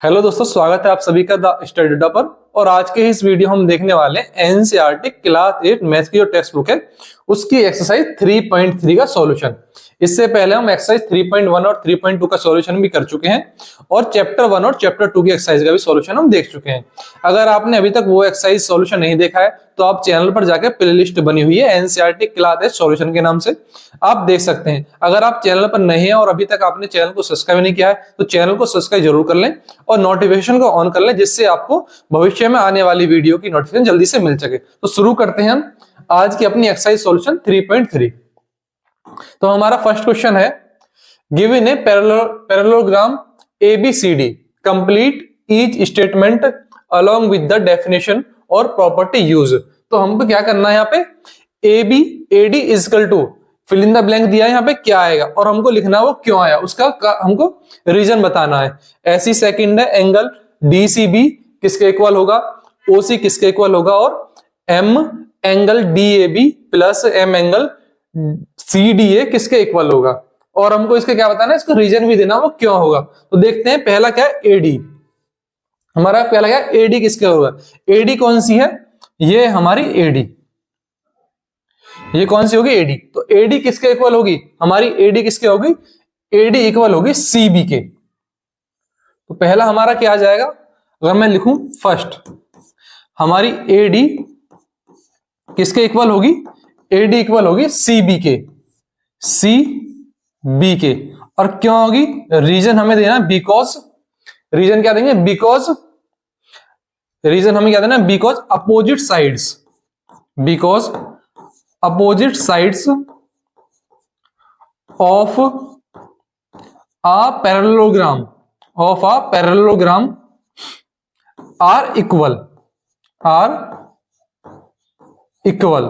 Hello दोस्तों, स्वागत है आप सभी का द स्टडी अड्डा पर। और आज के इस वीडियो हम देखने वाले हैं एनसीईआरटी क्लास 8 मैथ्स की जो टेक्स्ट बुक है उसकी एक्सरसाइज 3.3 का सॉल्यूशन। इससे पहले हम एक्सरसाइज 3.1 और 3.2 का सॉल्यूशन भी कर चुके हैं और चैप्टर 1 और चैप्टर 2 की एक्सरसाइज का भी सॉल्यूशन हम देख चुके हैं। अगर आपने अभी तक वो एक्सरसाइज सॉल्यूशन नहीं देखा है तो आप चैनल पर जाकर प्लेलिस्ट बनी हुई है एनसीईआरटी क्लास 8 सॉल्यूशन के नाम से, आप देख सकते हैं। अगर आप चैनल पर नहीं है और अभी तक आपने चैनल को सब्सक्राइब नहीं किया है तो चैनल को सब्सक्राइब जरूर कर लें और नोटिफिकेशन को ऑन कर लें, जिससे आपको भविष्य में आने वाली वीडियो की नोटिफिकेशन जल्दी से मिल सके। तो शुरू करते हैं हम आज की अपनी एक्सरसाइज सॉल्यूशन 3.3। तो हमारा फर्स्ट क्वेश्चन है, given a parallelogram ABCD, complete each statement along with the definition और प्रॉपर्टी यूज। तो हमको क्या करना है, यहाँ पे AD is equal to fill in the blank दिया है, यहाँ पे क्या आएगा और हमको लिखना है वो क्यों आया, उसका हमको रीजन बताना है। ऐसी सेकंड है, एंगल DCB किसके इक्वल होगा, OC किसके इक्वल होगा, और M angle DAB plus M angle CDA किसके इक्वल होगा। और हमको इसके क्या बताना है, इसको रीजन भी देना वो क्यों होगा। तो देखते हैं, पहला क्या है AD, हमारा पहला क्या है AD किसके होगा। AD कौन सी है, ये हमारी AD, ये कौन सी होगी AD। तो AD किसके इक्वल होगी, हमारी AD किसके होगी, AD इक्वल होगी CB के। तो पहला हमारा क्या आ जाएगा, अगर मैं लिखूं फर्स्ट, हमारी AD किसके इक्वल होगी, AD इक्वल होगी CB के, CB के। और क्यों होगी, रीजन हमें देना बिकॉज, रीजन क्या देंगे, बिकॉज, रीजन हमें क्या देना, because opposite sides, because opposite sides of a parallelogram, of a parallelogram are equal, are equal.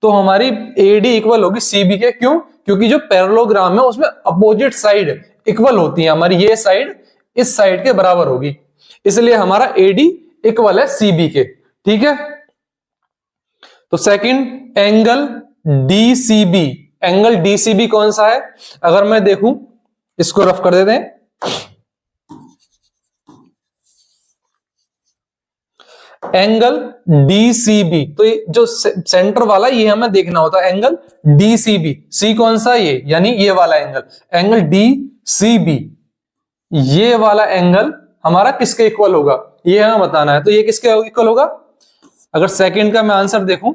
तो हमारी AD इक्वल होगी CB के, क्यों, क्योंकि जो पैरेललोग्राम है उसमें अपोजिट साइड इक्वल होती है, हमारी ये साइड इस साइड के बराबर होगी, इसलिए हमारा AD इक्वल है CB के। ठीक है, तो second angle DCB, angle DCB कौन सा है, अगर मैं देखूं, इसको रफ कर देते हैं। एंगल DCB, तो ये जो सेंटर वाला ये हमें देखना होता है, एंगल DCB, C कौन सा, ये यानी ये वाला एंगल, एंगल DCB, ये वाला एंगल हमारा किसके इक्वल होगा ये हमें बताना है। तो ये किसके इक्वल होगा, अगर सेकंड का मैं आंसर देखूं,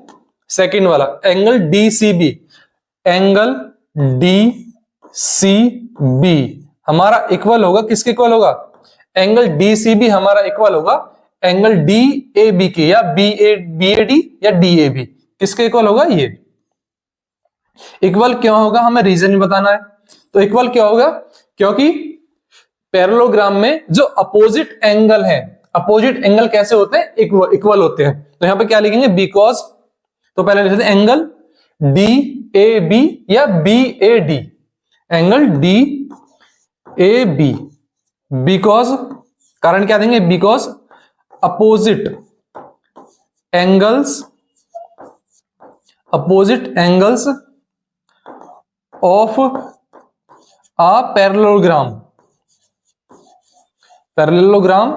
सेकंड वाला एंगल DCB, एंगल DCB हमारा इक्वल होगा, किसके इक्वल होगा, एंगल DCB हमारा इक्वल होगा एंगल DAB के, या BAD या DAB, किसके इक्वल होगा, ये इक्वल क्यों होगा, हमें रीजन भी बताना है। तो इक्वल क्या होगा, क्योंकि पैरेललोग्राम में जो अपोजिट एंगल है, अपोजिट एंगल कैसे होते हैं, इक्वल होते हैं। तो यहां पे क्या लिखेंगे, बिकॉज, तो पहले लिखते हैं एंगल DAB या BAD, एंगल DAB, बिकॉज, कारण क्या देंगे, because opposite angles, opposite angles of a parallelogram, parallelogram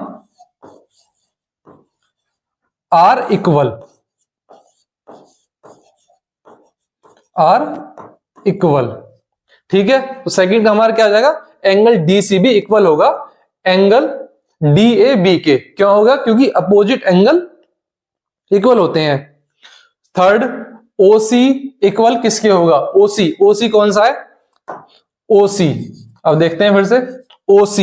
are equal, are equal. ठीक है, तो सेकंड का हमारा क्या आ जाएगा, एंगल DCB इक्वल होगा एंगल DAB के, क्यों होगा, क्योंकि अपोजिट एंगल इक्वल होते हैं। थर्ड OC इक्वल किसके होगा, OC, OC कौन सा है, OC, अब देखते हैं फिर से, OC,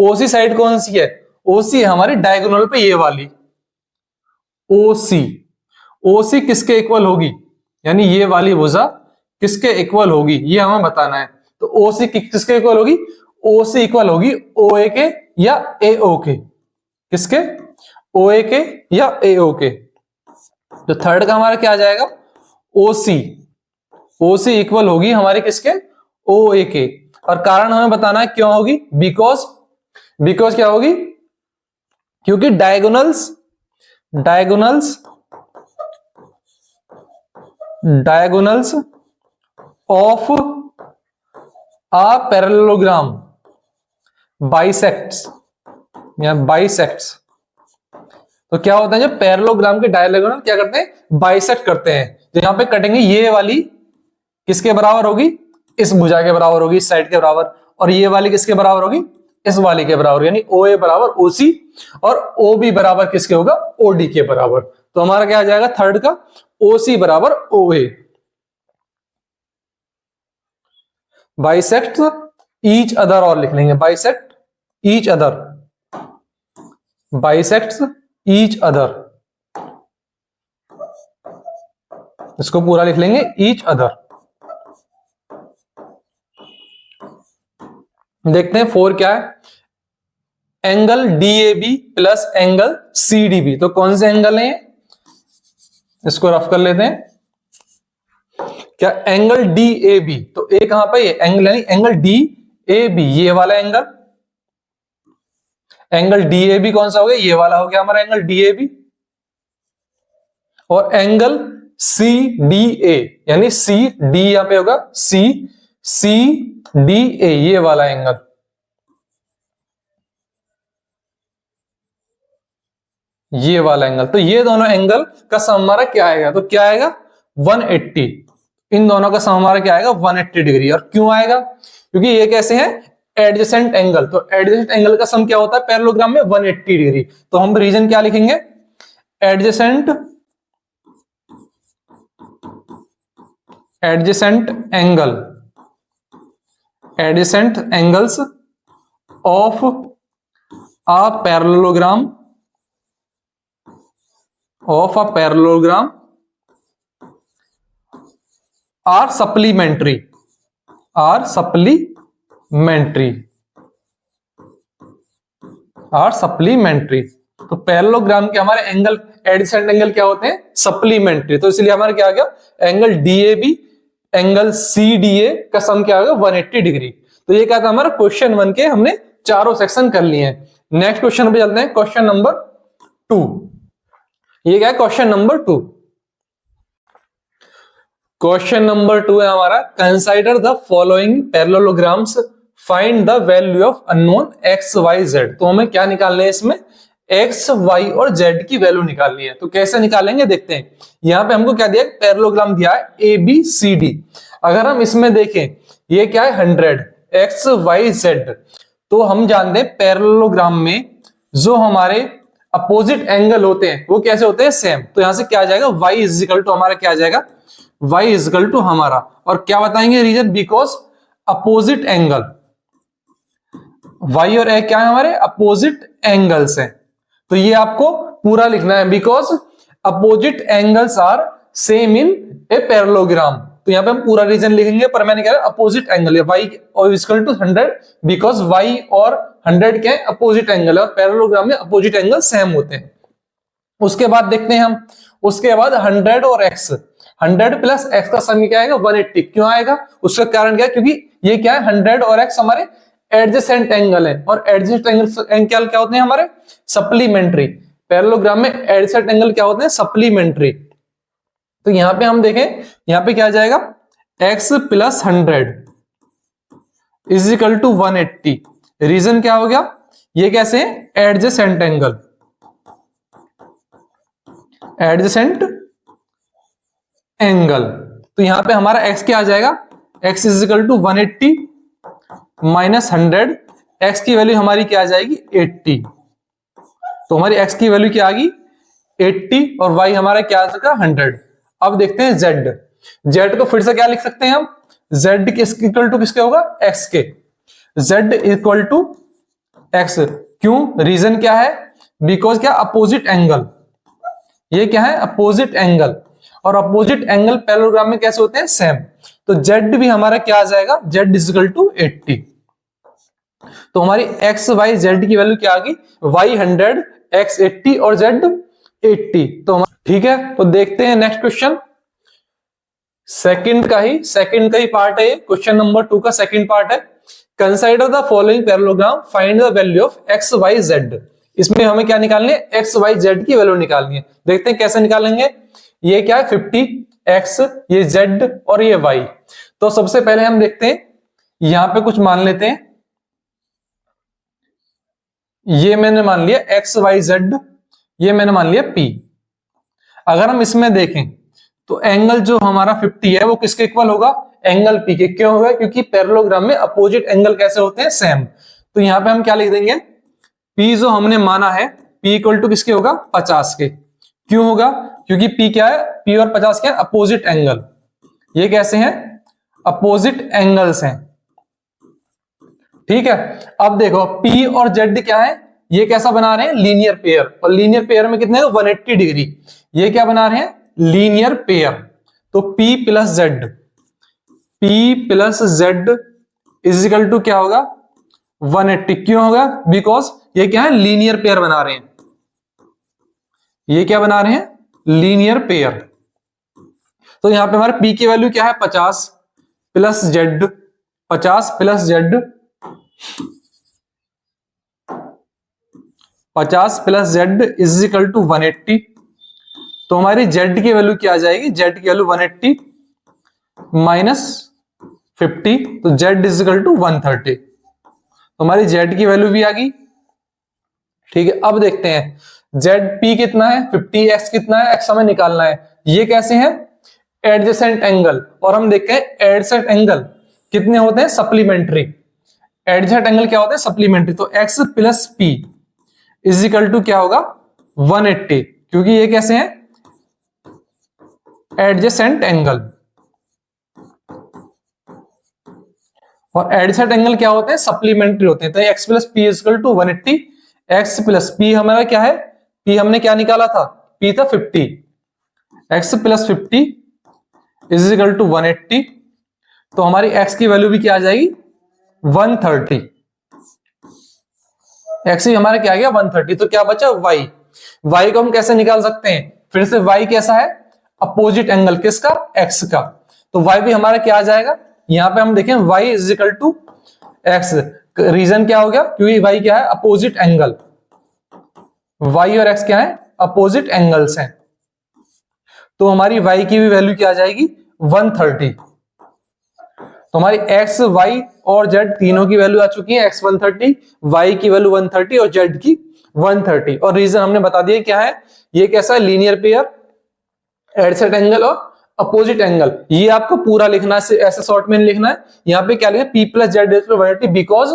OC साइड कौन सी है, OC हमारी डायगोनल पे ये वाली OC, OC किसके इक्वल होगी, यानी ये वाली भुजा किसके इक्वल होगी ये हमें बताना है। तो OC किसके इक्वल होगी, OC इक्वल होगी OA के या AO के, किसके, OA के या AO के। तो थर्ड का हमारा क्या आ जाएगा, OC, OC इक्वल होगी हमारे किसके, OA के। और कारण हमें बताना है क्यों होगी, बिकॉज, बिकॉज क्या होगी, क्योंकि diagonals, diagonals, diagonals of a parallelogram bisects, या बाइसेक्ट्स। तो क्या होता है जब पैरेललोग्राम के डायगोनल क्या करते हैं, बाइसेक्ट करते हैं। तो यहां पे कटेंगे, ये वाली किसके बराबर होगी, इस भुजा के बराबर होगी, इस साइड के बराबर, और ये वाली किसके बराबर होगी, इस वाली के बराबर, यानी ओ ए बराबर ओसी और ओ बी बराबर किसके होगा, ओडी के बराबर। तो हमारा क्या आ जाएगा थर्ड का, ओसी बराबर ओ ए। बाइसेक्ट ईच अदर, और लिख लेंगे bisect each other, bisect each other, इसको पूरा लिख लेंगे ईच अदर। देखते हैं 4 क्या है, angle DAB plus angle CDB. तो कौन से एंगल हैं, इसको रफ कर लेते हैं। क्या एंगल डीएबी, तो ए कहां पे, ये एंगल यानी एंगल डीएबी, ये वाला एंगल, एंगल डीएबी कौन सा हो गया, ये वाला हो गया हमारा एंगल डीएबी। और एंगल सी डी ए, यानी सी डी यहां पे होगा, सी डी ए, ये वाला एंगल। ये वाला एंगल, तो ये दोनों एंगल का सम हमारा क्या आएगा, तो क्या आएगा 180। इन दोनों का सम हमारा क्या आएगा 180 डिग्री। और क्यों आएगा, क्योंकि ये कैसे हैं एडजेसेंट एंगल। तो एडजेसेंट एंगल का सम क्या होता है पैरेललोग्राम में 180 डिग्री। तो हम रीजन क्या लिखेंगे, adjacent angle, adjacent angles of a parallelogram are supplementary, तो पैरेललोग्राम के हमारे एंगल एडजेसेंट एंगल क्या होते हैं, सप्लीमेंट्री। तो इसलिए हमारा क्या आ गया, एंगल डीएबी एंगल सीडीए का सम क्या होगा 180 डिग्री। तो ये क्या था हमारा क्वेश्चन 1 के, हमने चारों सेक्शन कर लिए हैं। नेक्स्ट क्वेश्चन पे चलते हैं, क्वेश्चन नंबर 2। ये क्या है क्वेश्चन नंबर 2। क्वेश्चन नंबर 2 है हमारा, consider the following parallelograms, find the value of unknown x y z. तो हमें क्या निकालना है इसमें, एक्स वाई और जेड की वैल्यू निकालनी है। तो कैसे निकालेंगे देखते हैं। यहां पे हमको क्या दिया, पैरेललोग्राम दिया है ए बी सी डी। अगर हम इसमें देखें, ये क्या है 100 एक्स वाई जेड। तो हम जानते हैं पैरेललोग्राम में जो हमारे अपोजिट एंगल होते हैं वो कैसे होते हैं, सेम। तो यहां से क्या आ जाएगा, y इज इक्वल टू हमारा क्या आ जाएगा, y इज इक्वल टू हमारा, और क्या बताएंगे reason, because opposite angle, y और a क्या है हमारे अपोजिट एंगल्स हैं। तो ये आपको पूरा लिखना है, because opposite angles are same in a parallelogram. तो यहां पे हम पूरा रीजन लिखेंगे, पर मैंने कहा अपोजिट एंगल है, y equal to 100, because y और 100 क्या है अपोजिट एंगल है, और पैरेललोग्राम में अपोजिट एंगल सेम होते हैं। उसके बाद देखते हैं हम, उसके बाद 100 और x, 100 प्लस x का सम क्या आएगा 180। क्यों आएगा, उसका कारण क्या है, क्योंकि ये क्या है 100 और x हमारे एडजेसेंट एंगल है, और एडजेसेंट एंगल क्या होते हैं हमारे सप्लीमेंट्री। पैरेललोग्राम में एडजेसेंट एंगल क्या होते हैं सप्लीमेंट्री। तो यहां पे हम देखें, यहां पे क्या आ जाएगा, x plus 100 is equal to 180। Reason क्या हो गया, ये कैसे है एडजेसेंट एंगल, एडजेसेंट एंगल। तो यहां पे हमारा x क्या आ जाएगा, x is equal to 180 minus 100, x की वैल्यू हमारी क्या आ जाएगी 80। तो हमारी x की वैल्यू क्या आ गई 80, और y हमारा क्या आ सका 100। अब देखते हैं z को फिर से क्या लिख सकते हैं हम, z इक्वल टू किसके होगा x के, z इक्वल टू x। क्यों, रीजन क्या है, बिकॉज क्या अपोजिट एंगल, ये क्या है अपोजिट एंगल, और अपोजिट एंगल पैरेललोग्राम में कैसे होते हैं सेम। तो z भी हमारा क्या आ जाएगा, z इज इक्वल टू 80। तो हमारी x y z की वैल्यू क्या आ गई, y 100 x 80 और z 80। तो ठीक है, तो देखते हैं नेक्स्ट क्वेश्चन, सेकंड का ही पार्ट है, क्वेश्चन नंबर 2 का सेकंड पार्ट है। Consider the following parallelogram, find the value of x y z। इसमें हमें क्या निकालनी है, x y z की वैल्यू निकालनी है। देखते हैं कैसे निकालेंगे। ये क्या है 50x, ये z और ये y। तो सबसे पहले हम देखते हैं, यहां पे कुछ मान लेते हैं, ये मैंने मान लिया एक्स वाई जेड, ये मैंने मान लिया पी। अगर हम इसमें देखें तो एंगल जो हमारा 50 है वो किसके इक्वल होगा, एंगल पी के। क्यों होगा, क्योंकि पैरेललोग्राम में अपोजिट एंगल कैसे होते हैं, सेम। तो यहां पे हम क्या लिख देंगे, पी जो हमने माना है पी इक्वल टू किसके होगा, 50 के। क्यों होगा, क्योंकि पी क्या है, पी और 50 क्या है, अपोजिट एंगल। ये कैसे हैं, अपोजिट एंगल्स हैं, ठीक है। अब देखो पी और जेड क्या है, ये कैसा बना रहे हैं, लीनियर पेयर। और लीनियर पेयर में कितने 180 डिग्री। ये क्या बना रहे हैं, लीनियर पेयर। तो P plus z, P plus z is equal to क्या होगा, 180। क्यों होगा, बिकॉज ये क्या है, लीनियर पेयर बना रहे हैं। ये क्या बना रहे हैं, लीनियर पेयर। तो यहां पे हमारे P की वैल्यू क्या है, 50 plus z, 50 plus z, 50 plus z is equal to 180। तो हमारी जेड की वैल्यू क्या आ जाएगी, जेड की वैल्यू 180 माइनस 50, तो जेड इज इक्वल टू 130। तो हमारी जेड की वैल्यू भी आ गई, ठीक है। अब देखते हैं जेड पी कितना है 50, एक्स कितना है, एक्स हमें निकालना है। ये कैसे है, एडजेसेंट एंगल। और हम देखते हैं एडजेसेंट एंगल कितने होते हैं, सप्लीमेंट्री। एडजेसेंट एंगल क्या होते हैं, सप्लीमेंट्री। तो x plus p is equal to क्या होगा, 180, क्योंकि ये कैसे हैं, एडजेसेंट एंगल। और एडजेसेंट एंगल क्या होते हैं, सप्लीमेंट्री होते हैं। तो x plus p is equal to 180। X plus p हमारा क्या है, पी हमने क्या निकाला था, पी था 50, x plus 50 is equal to 180। तो हमारी एक्स की वैल्यू भी क्या आ जाएगी, 130। एक्स ही हमारा क्या आ गया, 130। तो क्या बचा, वाई। वाई को हम कैसे निकाल सकते हैं, फिर से वाई कैसा है, अपोजिट एंगल किसका, एक्स का। तो वाई भी हमारा क्या आ जाएगा, यहां पे हम देखें y is equal to x. Reason क्या हो गया, क्योंकि वाई क्या है, अपोजिट एंगल। वाई और एक्स क्या है, अपोजिट एंगल्स हैं। तो हमारी वाई की भी वैल्यू क्या आ जाएगी, 130। तो हमारी एक्स, वाई और जेड तीनों की वैल्यू आ चुकी है, एक्स 130, वाई की वैल्यू 130 और जेड की 130। और रीजन हमने बता दिया क्या है, ये कैसा है, लीनियर पेयर, एडजेसेंट एंगल और अपोजिट एंगल। ये आपको पूरा लिखना है, ऐसे शॉर्ट में लिखना है। यहाँ पे क्या लिखा है, P plus z is 180, because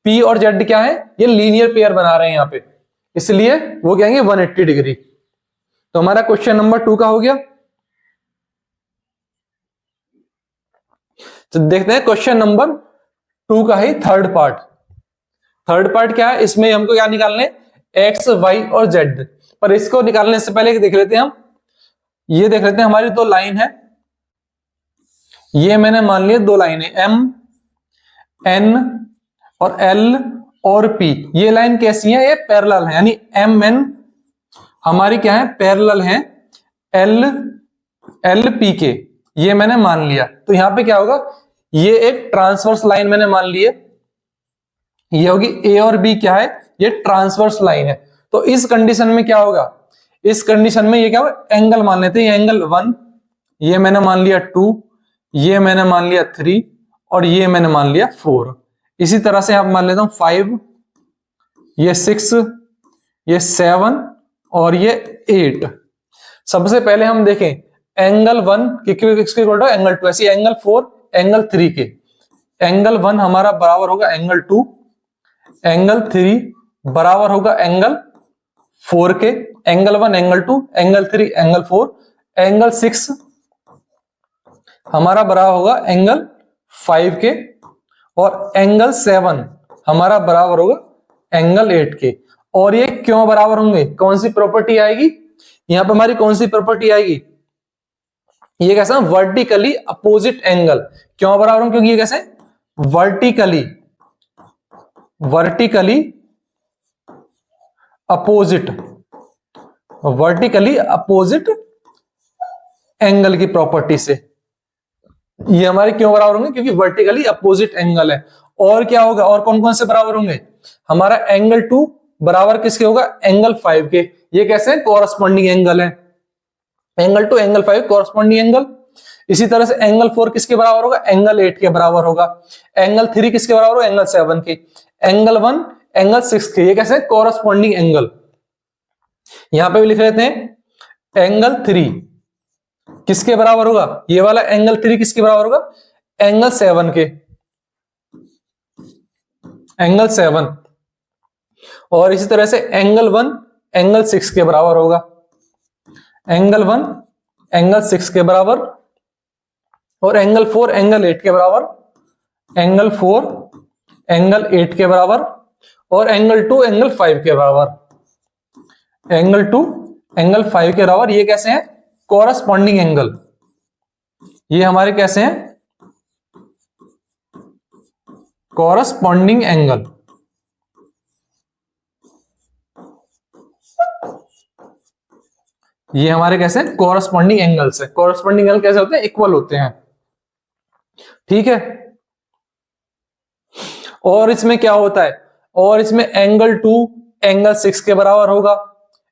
P और जेड क्या है, ये लीनियर पेयर बना रहे हैं यहाँ पे, इसलिए वो कहेंगे 180 डिग्री। तो हमारा क्वेश्चन नंबर 2 का हो गया। तो देखते हैं क्वेश्चन नंबर 2 का ही थर्ड पार्ट। थर्ड पार्ट क्या है, इसमें हमको क्या निकालने, एक्स वाई और जेड। पर इसको निकालने से पहले देख लेते हैं हम, ये देख लेते हैं हमारी दो लाइन है। ये मैंने मान लिया दो लाइन है, एम एन और एल और पी। ये लाइन कैसी है, ये पैरेलल है, यानी एम एन हमारी क्या है, पैरेलल है एल एल पी के। ये मैंने मान लिया। तो यहां पे क्या होगा, ये एक ट्रांसवर्स लाइन मैंने मान ली है, ये होगी ए और बी क्या है, ये ट्रांसवर्स लाइन है। तो इस कंडीशन में क्या होगा, इस कंडीशन में ये क्या होगा, एंगल मान लेते हैं। ये एंगल 1, ये मैंने मान लिया 2, ये मैंने मान लिया 3 और ये मैंने मान लिया 4। इसी तरह से आप मान लेता हूं 5, ये 6, ये 7 और ये 8। सबसे पहले हम देखें एंगल 1 किसके इक्वल टू एंगल 2, ऐसी एंगल 4 एंगल 3 के। एंगल 1 हमारा बराबर होगा एंगल 2, एंगल 3 बराबर होगा एंगल 4 के। Angle 1 angle 2 angle 3 angle 4, angle 6 हमारा बराबर होगा एंगल 5 के और एंगल 7 हमारा बराबर होगा एंगल 8 के। और ये क्यों बराबर होंगे, कौन सी प्रॉपर्टी आएगी, यहां पर हमारी कौन सी प्रॉपर्टी आएगी, ये कैसा वर्टिकली अपोजिट एंगल। क्यों बराबर होंगे, क्योंकि ये कैसे वर्टिकली अपोजिट एंगल की प्रॉपर्टी से ये हमारे क्यों बराबर होंगे, क्योंकि वर्टिकली अपोजिट एंगल है। और क्या होगा, और कौन कौन से बराबर होंगे, हमारा एंगल 2 बराबर किसके होगा, एंगल 5 के। ये कैसे कॉरस्पॉन्डिंग एंगल है, एंगल 2 एंगल 5 कॉरस्पॉन्डिंग एंगल। इसी तरह से एंगल 4 किसके बराबर होगा, एंगल 8 के बराबर होगा। एंगल 3 किसके बराबर होगा, एंगल 7 के। एंगल 1 एंगल 6 के, ये कैसे है, कॉरस्पॉन्डिंग एंगल। यहां पे भी लिख लेते हैं एंगल 3 किसके बराबर होगा, ये वाला एंगल 3 किसके बराबर होगा, एंगल 7 के, एंगल 7। और इसी तरह से एंगल 1 एंगल 6 के बराबर होगा, एंगल 1 एंगल 6 के बराबर, और एंगल 4 एंगल 8 के बराबर, एंगल 4 एंगल 8 के बराबर, और एंगल 2 एंगल 5 के बराबर, एंगल 2 एंगल 5 के बराबर। ये कैसे हैं, कॉरस्पॉन्डिंग एंगल। ये हमारे कैसे हैं, कॉरस्पॉन्डिंग एंगल। ये हमारे कैसे हैं, कॉरस्पॉन्डिंग एंगल्स है। कॉरस्पॉन्डिंग एंगल कैसे होते हैं, इक्वल होते हैं, ठीक है। और इसमें क्या होता है, और इसमें एंगल 2 एंगल 6 के बराबर होगा,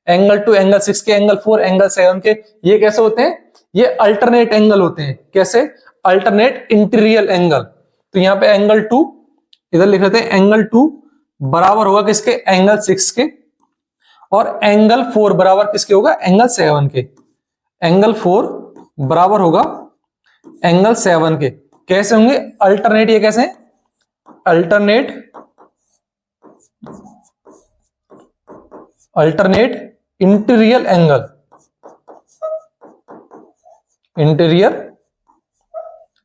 एंगल 2 एंगल 6 के, एंगल 4 एंगल 7 के। ये कैसे होते हैं, ये अल्टरनेट एंगल होते हैं। कैसे, अल्टरनेट इंटीरियर एंगल। तो यहाँ पे एंगल 2 इधर लिख लेते हैं, एंगल 2 बराबर होगा किसके, एंगल 6 के, और एंगल 4 बराबर किसके होगा, एंगल 7 के। एंगल 4 बराबर होगा एंगल 7 के। कैसे होंगे, अल्टरनेट। ये कैसे हैं, alternate, alternate interior angle, interior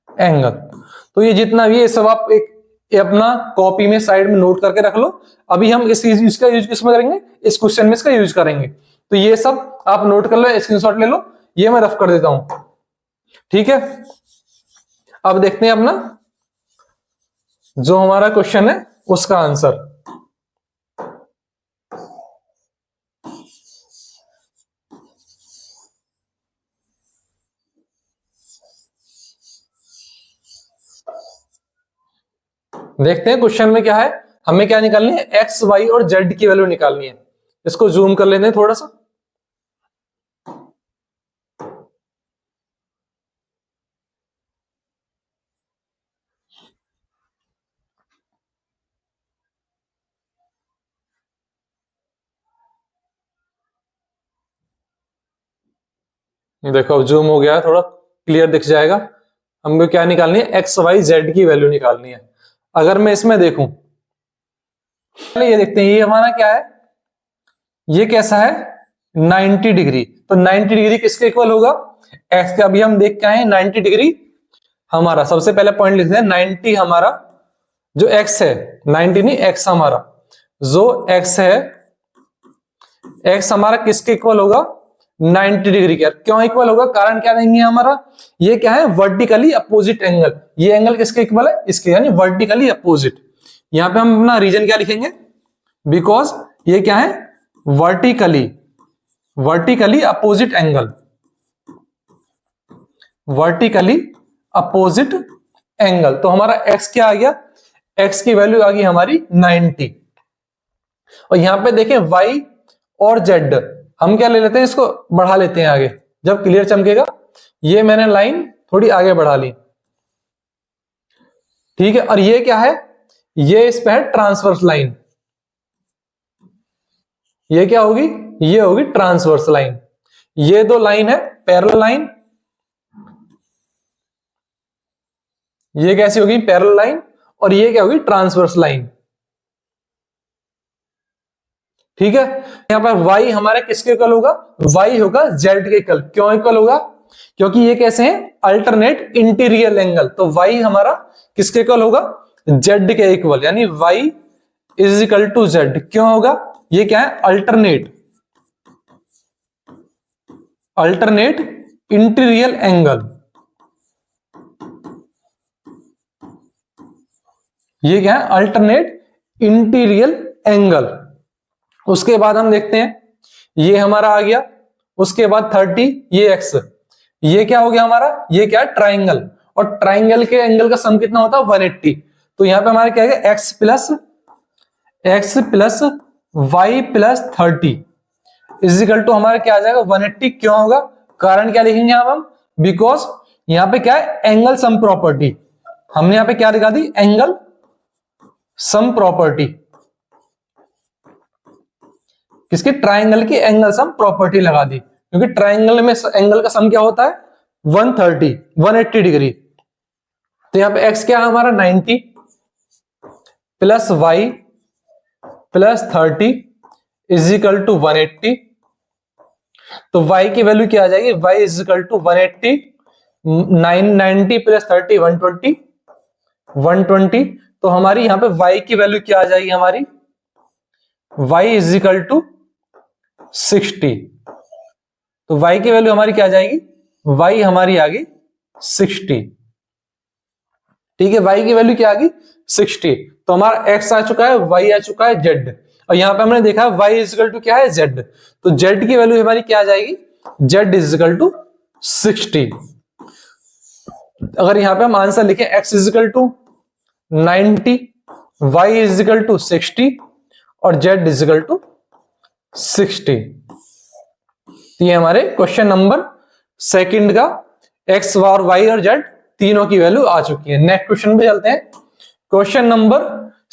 angle. तो ये जितना भी है सब आप एक अपना कॉपी में साइड में नोट करके रख लो। अभी हम इसका यूज किसमें करेंगे, इस क्वेश्चन में इसका यूज करेंगे। तो ये सब आप नोट कर लो, स्क्रीनशॉट ले लो, ये मैं रफ कर देता हूं, ठीक है। अब देखते हैं अपना जो हमारा क्वेश्चन है उसका आंसर। देखते हैं क्वेश्चन में क्या है। हमें क्या निकालनी है, एक्स वाई और जेड की वैल्यू निकालनी है। इसको जूम कर लेते हैं थोड़ा सा। देखो अब जूम हो गया है, थोड़ा क्लियर दिख जाएगा। हमको क्या निकालनी है, एक्स वाई जेड की वैल्यू निकालनी है। अगर मैं इसमें देखूं, ये देखते हैं, ये हमारा क्या है, ये कैसा है, 90 डिग्री। तो 90 डिग्री किसके इक्वल होगा, एक्स का। अभी हम देख के आए 90 डिग्री हमारा, सबसे पहले पॉइंट लिखते हैं 90 हमारा जो एक्स है, 90 नहीं एक्स हमारा जो एक्स है, एक्स हमारा किसके इक्वल होगा, 90 डिग्री के। क्यों इक्वल होगा, कारण क्या देंगे हमारा, ये क्या है, वर्टिकली अपोजिट एंगल। ये एंगल किसके इक्वल है, इसके, यानी वर्टिकली अपोजिट। यहां पे हम अपना रीजन क्या लिखेंगे, बिकॉज ये क्या है, vertically, vertically opposite angle, vertically opposite angle. तो हमारा एक्स क्या आ गया, एक्स की वैल्यू आ गई हमारी 90। और यहां पे देखें वाई और जेड, हम क्या ले लेते हैं, इसको बढ़ा लेते हैं आगे, जब क्लियर चमकेगा। ये मैंने लाइन थोड़ी आगे बढ़ा ली, ठीक है। और ये क्या है, ये इस पे है ट्रांसवर्स लाइन। ये क्या होगी, ये होगी ट्रांसवर्स लाइन। ये दो लाइन है पैरेलल लाइन, ये कैसी होगी, पैरेलल लाइन। और ये क्या होगी, ट्रांसवर्स लाइन, ठीक है। यहां पर y हमारे किसके इक्वल होगा, y होगा z के इक्वल। क्यों इक्वल होगा, क्योंकि ये कैसे हैं, अल्टरनेट इंटीरियर एंगल। तो y हमारा किसके इक्वल होगा, z के इक्वल, यानी y is equal to z। क्यों होगा, ये क्या है, अल्टरनेट, अल्टरनेट इंटीरियर एंगल। ये क्या है, अल्टरनेट इंटीरियर एंगल। उसके बाद हम देखते हैं, ये हमारा आ गया। उसके बाद 30, ये x, ये क्या हो गया हमारा, ये क्या है, ट्राइंगल। और ट्राइंगल के एंगल का सम कितना होता है, 180। तो यहां पे हमारा क्या है, x plus y plus 30 is equal to हमारा क्या आ जाएगा, 180। क्यों होगा, कारण क्या लिखेंगे हम, बिकॉज यहां पे क्या है, एंगल सम प्रॉपर्टी। हमने यहां पे क्या दिखा दी, एंगल सम प्रॉपर्टी। किसकी, ट्राइंगल की एंगल सम प्रॉपर्टी लगा दी, क्योंकि ट्राइंगल में एंगल का सम क्या होता है 180 डिग्री। तो यहाँ पे x क्या है हमारा 90 plus y plus 30 is equal to 180। तो y की वैल्यू क्या आ जाएगी, y is equal to 180, 990 plus 30 120। तो हमारी यहाँ पे y की वैल्यू क्या आ जाएगी हमारी, y इज इक्वल टू 60। तो y की वैल्यू हमारी क्या आ जाएगी, y हमारी आ गई 60। ठीक है, y की वैल्यू क्या आ गई 60। तो हमारा x आ चुका है, y आ चुका है, z, और यहां पे हमने देखा y इज इक्वल टू क्या है z। तो z की वैल्यू हमारी क्या आ जाएगी, z इज इक्वल टू 60। अगर यहां पे हम आंसर लिखें x is equal to 90, y is equal to 60 और z इज इक्वल टू 60। तो ये हमारे क्वेश्चन नंबर सेकंड का x और y और z तीनों की वैल्यू आ चुकी है। नेक्स्ट क्वेश्चन पे चलते हैं। क्वेश्चन नंबर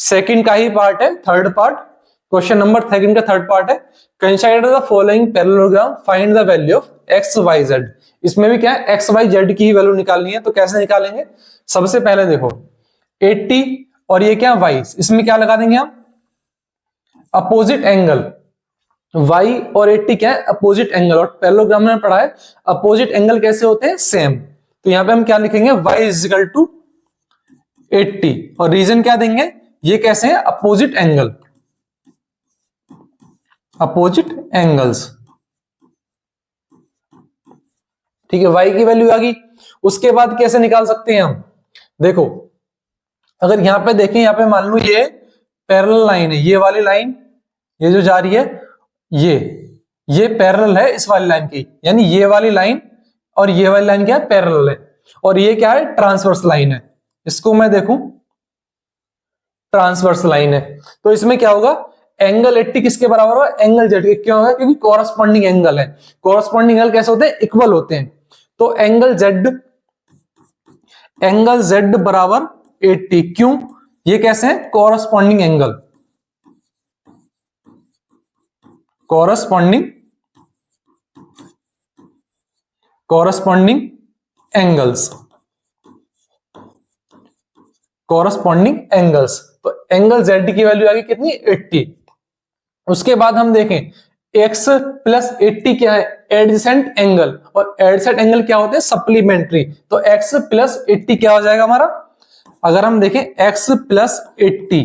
सेकंड का ही पार्ट है, third part. Question number second का थर्ड पार्ट है, consider the following parallelogram, find the value of x y z। इसमें भी क्या है, x y z की ही वैल्यू निकालनी है। तो कैसे निकालेंगे, सबसे पहले देखो 80 और ये क्या y, इसमें क्या लगा देंगे हम, अपोजिट एंगल। y और 80 क्या है, अपोजिट एंगल, और पैरेललोग्राम में पढ़ा है अपोजिट एंगल कैसे होते हैं, सेम। तो यहां पे हम क्या लिखेंगे, y इज इक्वल टू 80, और रीजन क्या देंगे, ये कैसे हैं, अपोजिट एंगल, अपोजिट एंगल्स। ठीक है, y की वैल्यू आ गई। उसके बाद कैसे निकाल सकते हैं हम, देखो अगर यहां पे देखें, यहां पे मान लो ये पैरेलल लाइन है, ये वाली लाइन ये जो जा रही है, ये पैरेलल है इस वाली लाइन की, यानी ये वाली लाइन और ये वाली लाइन क्या है, पैरेलल है, और ये क्या है, ट्रांसवर्स लाइन है। इसको मैं देखूं, ट्रांसवर्स लाइन है, तो इसमें क्या होगा, एंगल 80 किसके बराबर होगा, एंगल जेड के। क्यों होगा, क्योंकि कॉरस्पॉन्डिंग एंगल है। कॉरस्पॉन्डिंग एंगल कैसे होते हैं, इक्वल होते हैं। तो एंगल जेड बराबर 80, क्यों, ये कैसे है, कॉरस्पॉन्डिंग एंगल, कॉरस्पॉन्डिंग एंगल्स, तो एंगल जेड की वैल्यू आ गई कितनी, 80। उसके बाद हम देखें x प्लस 80 क्या है, एडजेसेंट एंगल, और एडजेसेंट एंगल क्या होते हैं, सप्लीमेंट्री। तो x प्लस 80 क्या हो जाएगा हमारा, अगर हम देखें x plus 80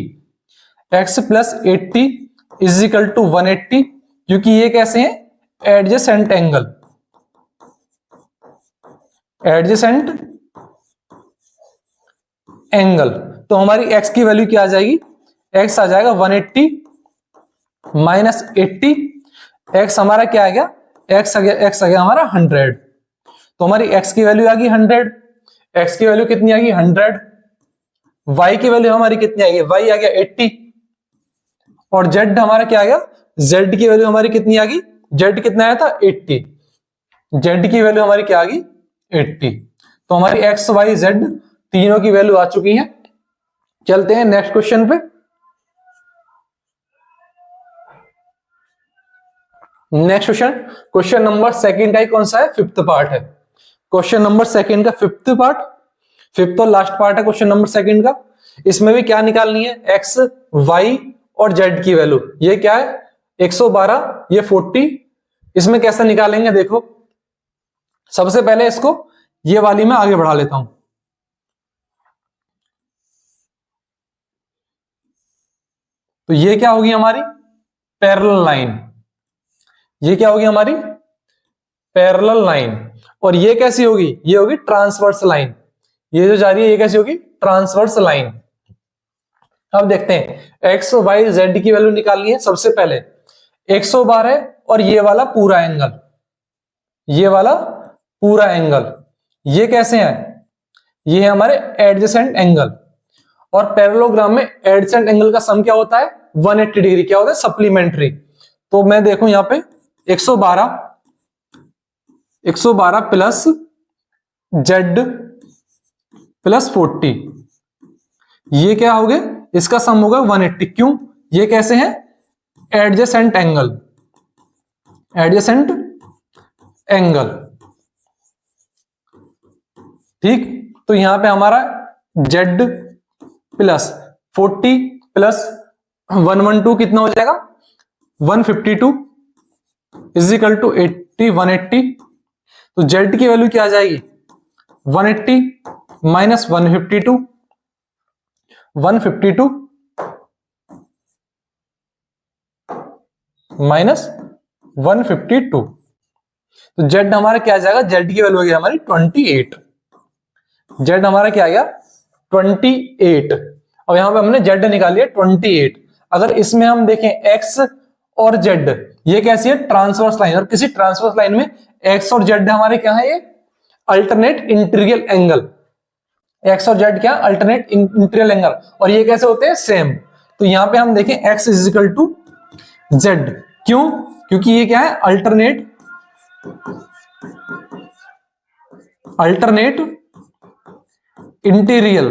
is equal to 180, क्योंकि ये कैसे हैं, एडजेसेंट एंगल। तो हमारी x की वैल्यू क्या आ जाएगी, x आ जाएगा 180 माइनस 80, x हमारा क्या आ गया, x आ गया हमारा 100। तो हमारी x की वैल्यू आ गई 100, x की वैल्यू कितनी आ गई 100, y की वैल्यू हमारी कितनी आ गई, y आ गया 80, और z हमारा क्या आ गया, z की वैल्यू हमारी कितनी आ गई, z कितना आया था 80, z की वैल्यू हमारी क्या आ गई 80। तो हमारी x y z तीनों की वैल्यू आ चुकी है। चलते हैं नेक्स्ट क्वेश्चन पे। नेक्स्ट क्वेश्चन नंबर सेकंड का कौन सा है, फिफ्थ पार्ट है। क्वेश्चन नंबर सेकंड का फिफ्थ और लास्ट पार्ट है क्वेश्चन नंबर सेकंड का। इसमें भी क्या निकालनी है, एक्स वाई और जेड की वैल्यू। ये क्या है 112, ये 40। इसमें कैसे निकालेंगे, देखो सबसे पहले इसको ये वाली में आगे बढ़ा लेता हूं। तो ये क्या होगी हमारी पैरेलल लाइन, ये क्या होगी हमारी पैरेलल लाइन, और ये कैसी होगी, ये होगी ट्रांसवर्स लाइन। ये जो जा रही है ये कैसी होगी, ट्रांसवर्स लाइन। अब देखते हैं एक्स वाई जेड की वैल्यू निकालनी है। सबसे पहले 112 है और ये वाला पूरा एंगल, ये वाला पूरा एंगल, ये कैसे है, ये है हमारे एडजेसेंट एंगल। और पैरेललोग्राम में एडजेसेंट एंगल का सम क्या होता है 180 डिग्री, क्या होता है सप्लीमेंट्री। तो मैं देखूं यहां पे 112 प्लस जेड प्लस 40, ये क्या हो गए, इसका सम होगा 180। क्यों, ये कैसे है एडजेसेंट एंगल, एडजेसेंट एंगल। ठीक, तो यहां पे हमारा Z प्लस 40 प्लस 112 कितना हो जाएगा 152 इज इक्वल टू 80 180। तो Z की वैल्यू क्या आ जाएगी 180 माइनस 152 माइनस 152। तो Z हमारा क्या आ जाएगा, Z की वैल्यू आ गई हमारी 28। Z हमारा क्या आ गया 28। और यहां पे हमने Z निकाली है 28। अगर इसमें हम देखें X और Z, ये कैसी है ट्रांसवर्स लाइन, और किसी ट्रांसवर्स लाइन में X और Z हमारे क्या है, ये अल्टरनेट इंटीरियर एंगल। X और Z क्या अल्टरनेट इंटीरियर एंगल, और ये कैसे होते हैं सेम। तो यहां पे हम देखें X is equal to Z, क्यों, क्योंकि ये क्या है अल्टरनेट इंटीरियर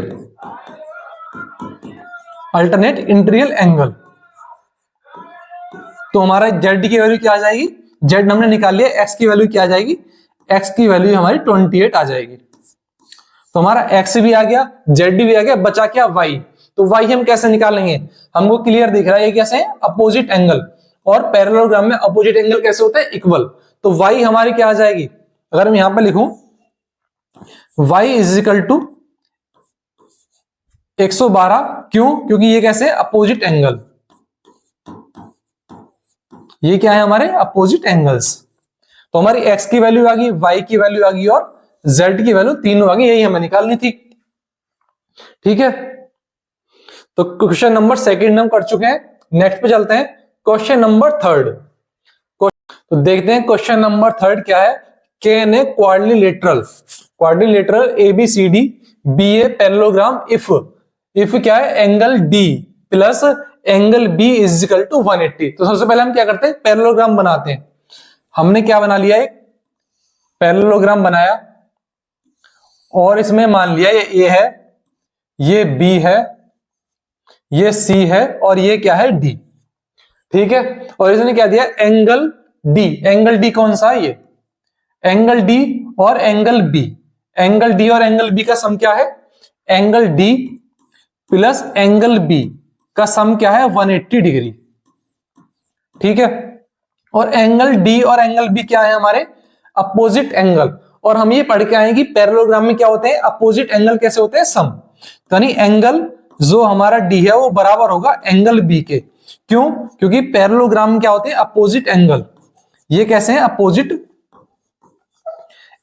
एंगल। तो हमारा Z की वैल्यू क्या आ जाएगी, Z हमने निकाल लिया, X की वैल्यू क्या आ जाएगी, X की वैल्यू हमारी 28 आ जाएगी। तो हमारा X भी आ गया, Z भी आ गया, बचा क्या Y। तो Y हम कैसे निकालेंगे, हमको क्लियर दिख रहा है ये कैसे है अपोजिट एंगल, और पैरेललोग्राम में अपोजिट एंगल कैसे होता है इक्वल। तो Y हमारी क्या आ जाएगी, अगर मैं यहां पर लिखूं Y इज इक्वल टू 112, क्यों, क्योंकि ये कैसे है अपोजिट एंगल, ये क्या है हमारे अपोजिट एंगल्स। तो हमारी X की वैल्यू आ गई, Y की वैल्यू आ गई और Z की वैल्यू तीनों आ गई, यही हमें निकालनी थी। ठीक है, तो क्वेश्चन नंबर सेकंड हम कर चुके हैं। नेक्स्ट पे चलते हैं क्वेश्चन नंबर थर्ड। तो देखते हैं क्वेश्चन नंबर थर्ड क्या है। Can a quadrilateral ABCD BA parallelogram if क्या है angle D plus angle B is equal to 180। तो सबसे पहले हम क्या करते हैं पैरेललोग्राम बनाते हैं। हमने क्या बना लिया, एक पैरेललोग्राम बनाया, और इसमें मान लिया ये A है, ये B है, ये C है, और ये क्या है D। ठीक है, और इसने क्या दिया एंगल D कौन सा है, ये एंगल D और एंगल B। एंगल D और एंगल B का सम क्या है, angle D plus angle B का सम क्या है 180 डिग्री। ठीक है, और एंगल D और एंगल B क्या है हमारे अपोजिट एंगल। और हम ये पढ़ के आए कि पैरेललोग्राम में क्या होते हैं अपोजिट एंगल कैसे होते हैं सम। तो यानी एंगल जो हमारा D है वो बराबर होगा एंगल B के, क्यों, क्योंकि पैरेललोग्राम में क्या होते हैं अपोजिट एंगल, ये कैसे हैं अपोजिट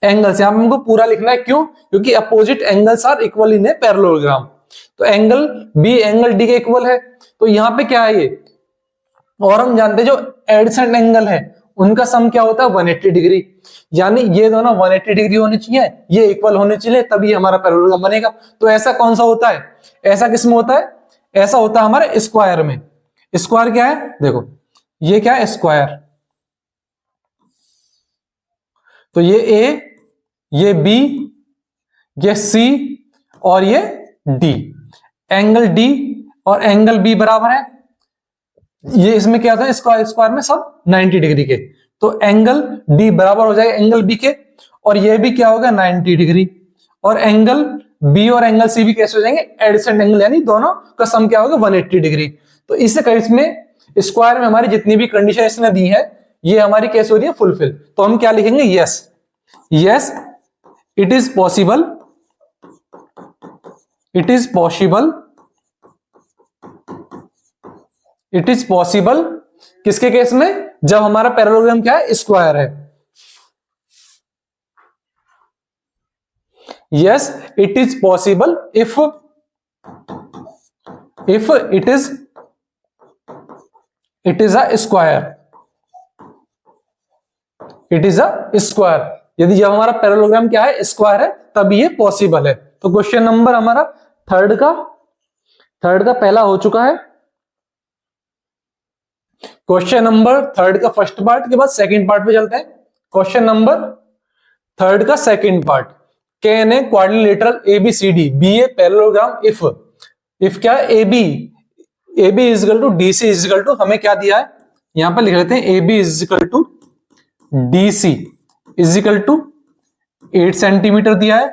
एंगल्स। यहां पे हमको पूरा लिखना है, क्यों, क्योंकि opposite angles are equal in a parallelogram. तो एंगल B एंगल D के इक्वल है, तो यहां पे क्या है ये, और हम जानते हैं जो एडजेसेंट एंगल है उनका सम क्या होता है 180 डिग्री। यानी ये दोनों 180 डिग्री होने चाहिए, ये इक्वल होने चाहिए, तभी हमारा पैरेललोग्राम बनेगा। तो ऐसा कौन सा होता है, ऐसा किसमें होता है, ऐसा होता है हमारे स्क्वायर में। स्क्वायर क्या है, देखो ये क्या है स्क्वायर, तो ये A, ये B, ये C और ये D। एंगल D और एंगल B बराबर है, ये इसमें क्या होता है स्क्वायर में सब 90 डिग्री के। तो एंगल D बराबर हो जाएगा एंगल B के, और ये भी क्या होगा 90 डिग्री, और एंगल B और एंगल C भी कैसे हो जाएंगे एडजेसेंट एंगल, यानी दोनों का सम क्या होगा 180 डिग्री। तो इससे इसमें स्क्वायर में हमारी जितनी भी कंडीशन इसने दी है ये हमारी कैसे हो रही है फुलफिल। तो हम क्या लिखेंगे यस इट इज पॉसिबल, किसके केस में, जब हमारा पैरेललोग्राम क्या है स्क्वायर है। Yes it is possible if it is a square, यदि जब हमारा पैरेललोग्राम क्या है स्क्वायर है तब ये पॉसिबल है। तो क्वेश्चन नंबर हमारा थर्ड का पहला हो चुका है। क्वेश्चन नंबर थर्ड का फर्स्ट पार्ट के बाद सेकंड पार्ट पे चलते हैं। क्वेश्चन नंबर थर्ड का second part, can a quadrilateral ABCD BA parallelogram if क्या AB is equal to DC is equal to, हमें क्या दिया है यहां पर लिख लेते हैं AB is equal to DC is equal to 8 centimetre दिया है,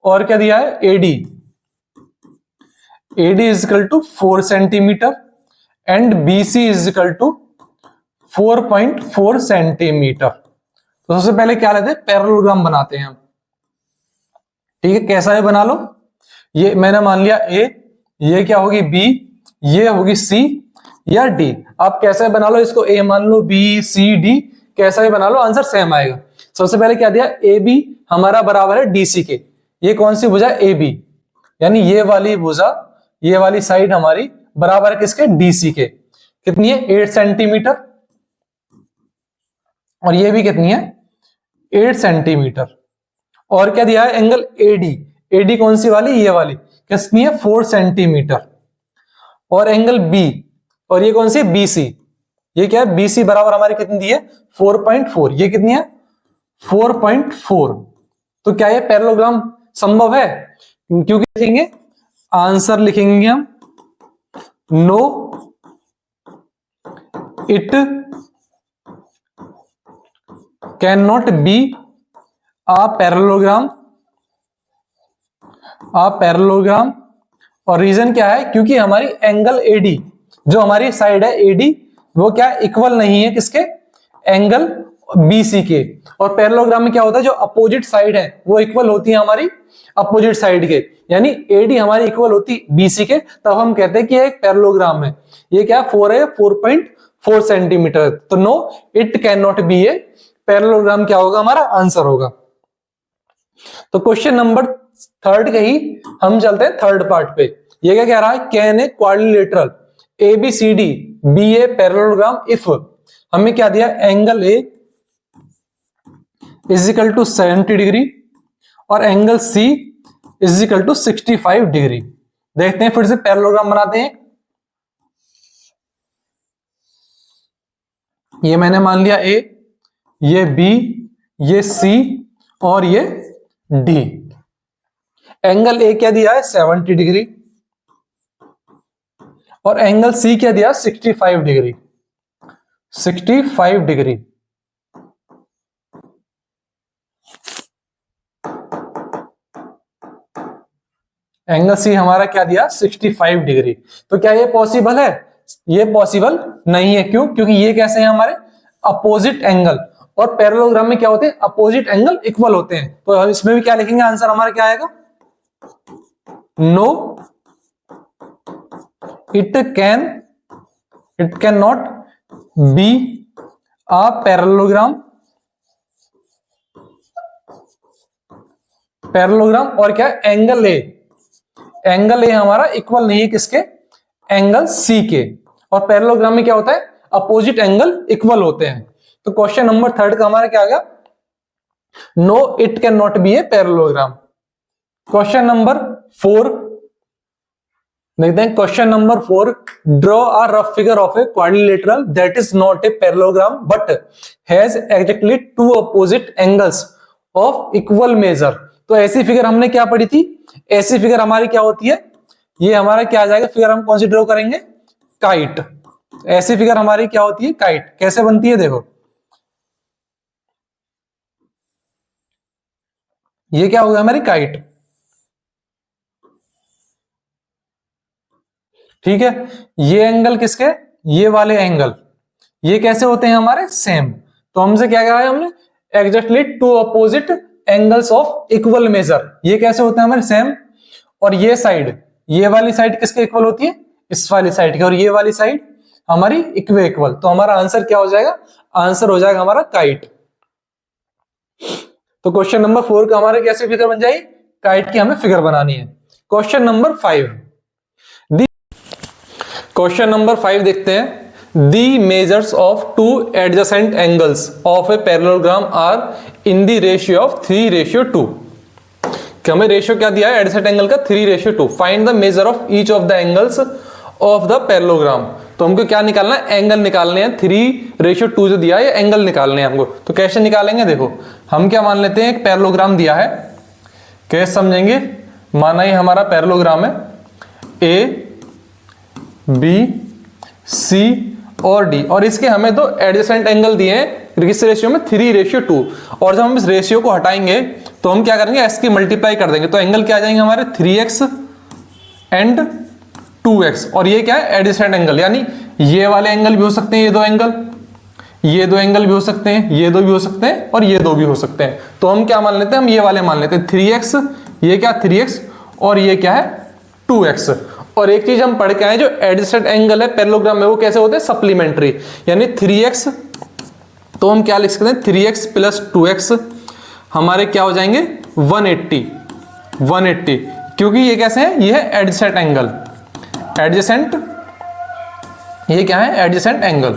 और क्या दिया है AD is equal to 4 centimetre and BC is equal to 4.4 centimetre. तो सबसे पहले क्या लेते हैं, पैरेललोग्राम बनाते हैं हम। ठीक है, कैसा है बना लो। ये मैंने मान लिया A, ये क्या होगी B, ये होगी C या D। आप कैसा बना लो इसको, A मान लो, B C D, कैसा भी बना लो, आंसर सेम आएगा। सबसे पहले क्या दिया, AB हमारा बराबर है DC के। ये कौन सी भुजा, AB, यानी ये वाली भुजा, ये वाली साइड हमारी बराबर है किसके, DC के। कितनी है, 8 सेंटीमीटर, और ये भी कितनी है, 8 सेंटीमीटर। और क्या दिया है, एंगल AD कौन सी वाली, ये वाली, कितनी है, 4 सेंटीमीटर। और एंगल B, और ये कौन सी, BC, ये क्या है, BC बराबर हमारी कितनी दी है, 4.4, ये कितनी है, 4.4। तो क्या ये पैरेललोग्राम संभव है, क्योंकि लिखेंगे आंसर, लिखेंगे हम no it can not be a parallelogram, और रीजन क्या है, क्योंकि हमारी एंगल AD, जो हमारी साइड है AD, वो क्या इक्वल नहीं है किसके, एंगल BC के। और पैरेललोग्राम में क्या होता है, जो अपोजिट साइड है वो इक्वल होती है हमारी अपोजिट साइड के, यानी AD हमारी इक्वल होती BC के, तब हम कहते हैं कि ये एक पैरेललोग्राम है। ये क्या 4 है, 4.4 सेंटीमीटर। तो no it can not be a parallelogram, क्या होगा हमारा आंसर होगा। तो क्वेश्चन नंबर 3 के ही हम चलते हैं थर्ड पार्ट पे। ये क्या कह रहा है, can a quadrilateral ABCD be a parallelogram if, हमें क्या दिया, angle A is equal to 70 degree और angle C is equal to 65 degree. देखते हैं, फिर से पैरेललोग्राम बनाते हैं। ये मैंने मान लिया A, ये B, ये C और ये D। एंगल A क्या दिया है, 70 डिग्री, और एंगल C क्या दिया, 65 डिग्री, 65 डिग्री। एंगल C हमारा क्या दिया, 65 डिग्री। तो क्या ये पॉसिबल है, ये पॉसिबल नहीं है। क्यों, क्योंकि ये कैसे हैं हमारे अपोजिट एंगल, और पैरेललोग्राम में क्या होते हैं, अपोजिट एंगल इक्वल होते हैं। तो इसमें भी क्या लिखेंगे, आंसर हमारा क्या आएगा, no it can not be a parallelogram, और क्या एंगल ए हमारा इक्वल नहीं है किसके, एंगल C के। और पैरेललोग्राम में क्या होता है, अपोजिट एंगल इक्वल होते हैं। तो क्वेश्चन नंबर 3 का हमारा क्या आ गया, no it can not be a parallelogram. Question number 4 देखते हैं। Question number 4, draw a rough figure of a quadrilateral that is not a parallelogram but has exactly 2 opposite angles of equal measure. तो ऐसी figure हमने क्या पढ़ी थी, ऐसी figure हमारी क्या होती है, ये हमारा क्या आ जाएगा, फिगर हम कौन सी ड्रॉ करेंगे, काइट। ऐसी फिगर हमारी क्या होती है, काइट। कैसे बनती है, देखो ये क्या होगा हमारी काइट। ठीक है, ये एंगल किसके, ये वाले एंगल, ये कैसे होते हैं हमारे, सेम। तो हमसे क्या कहा है हमने, exactly 2 opposite angles of equal major. ये कैसे होते हैं हमारे, सेम। और ये साइड, ये वाली साइड किसके इक्वल होती है, इस वाली साइड की, और ये वाली साइड हमारी इक्वल। तो हमारा आंसर क्या हो जाएगा, आंसर हो जाएगा हमारा काइट। तो क्वेश्चन नंबर 4 का हमारे कैसे फिगर बन जाएगी, काइट की हमें फिगर बनानी है। क्वेश्चन नंबर 5, क्वेश्चन नंबर 5 देखते हैं। The measures of 2 adjacent angles of a parallelogram are in the ratio of 3:2। हमें रेशियो क्या दिया है एडजेसेंट एंगल का, 3:2। Find the measure of each of the angles of the parallelogram. तो हमको क्या निकालना है, एंगल निकालने हैं। 3:2 जो दिया है ये एंगल निकालने हैं हमको। तो कैसे निकालेंगे, देखो हम क्या मान लेते हैं, एक पैरेललोग्राम दिया है, कैसे समझेंगे, माना ये हमारा पैरेललोग्राम है, ए बी सी और डी, और इसके हमें 2 एडजेसेंट एंगल दिए हैं किस रेशियो में, 3:2। और जब हम इस रेशियो को हटाएंगे तो हम क्या करेंगे, x की मल्टीप्लाई कर देंगे, तो एंगल क्या आ जाएंगे हमारे 3x एंड 2x। और ये क्या है, एडजेसेंट एंगल, यानी ये वाले एंगल भी हो सकते हैं, ये दो एंगल, ये दो एंगल भी हो सकते हैं, ये दो भी हो सकते हैं, और ये दो भी हो सकते हैं। तो हम क्या मान लेते हैं, हम ये वाले मान लेते हैं 3x, ये क्या 3x, और ये क्या है 2x। और एक चीज हम पढ़ के आए, जो एडजेसेंट एंगल है पैरेललोग्राम में वो कैसे होते हैं, सप्लीमेंट्री, यानी 3x, तो हम क्या लिख सकते हैं 3x प्लस 2x हमारे क्या हो जाएंगे 180, क्योंकि ये कैसे है, ये है एडजेसेंट एंगल, एडजेसेंट, ये क्या है एडजेसेंट एंगल।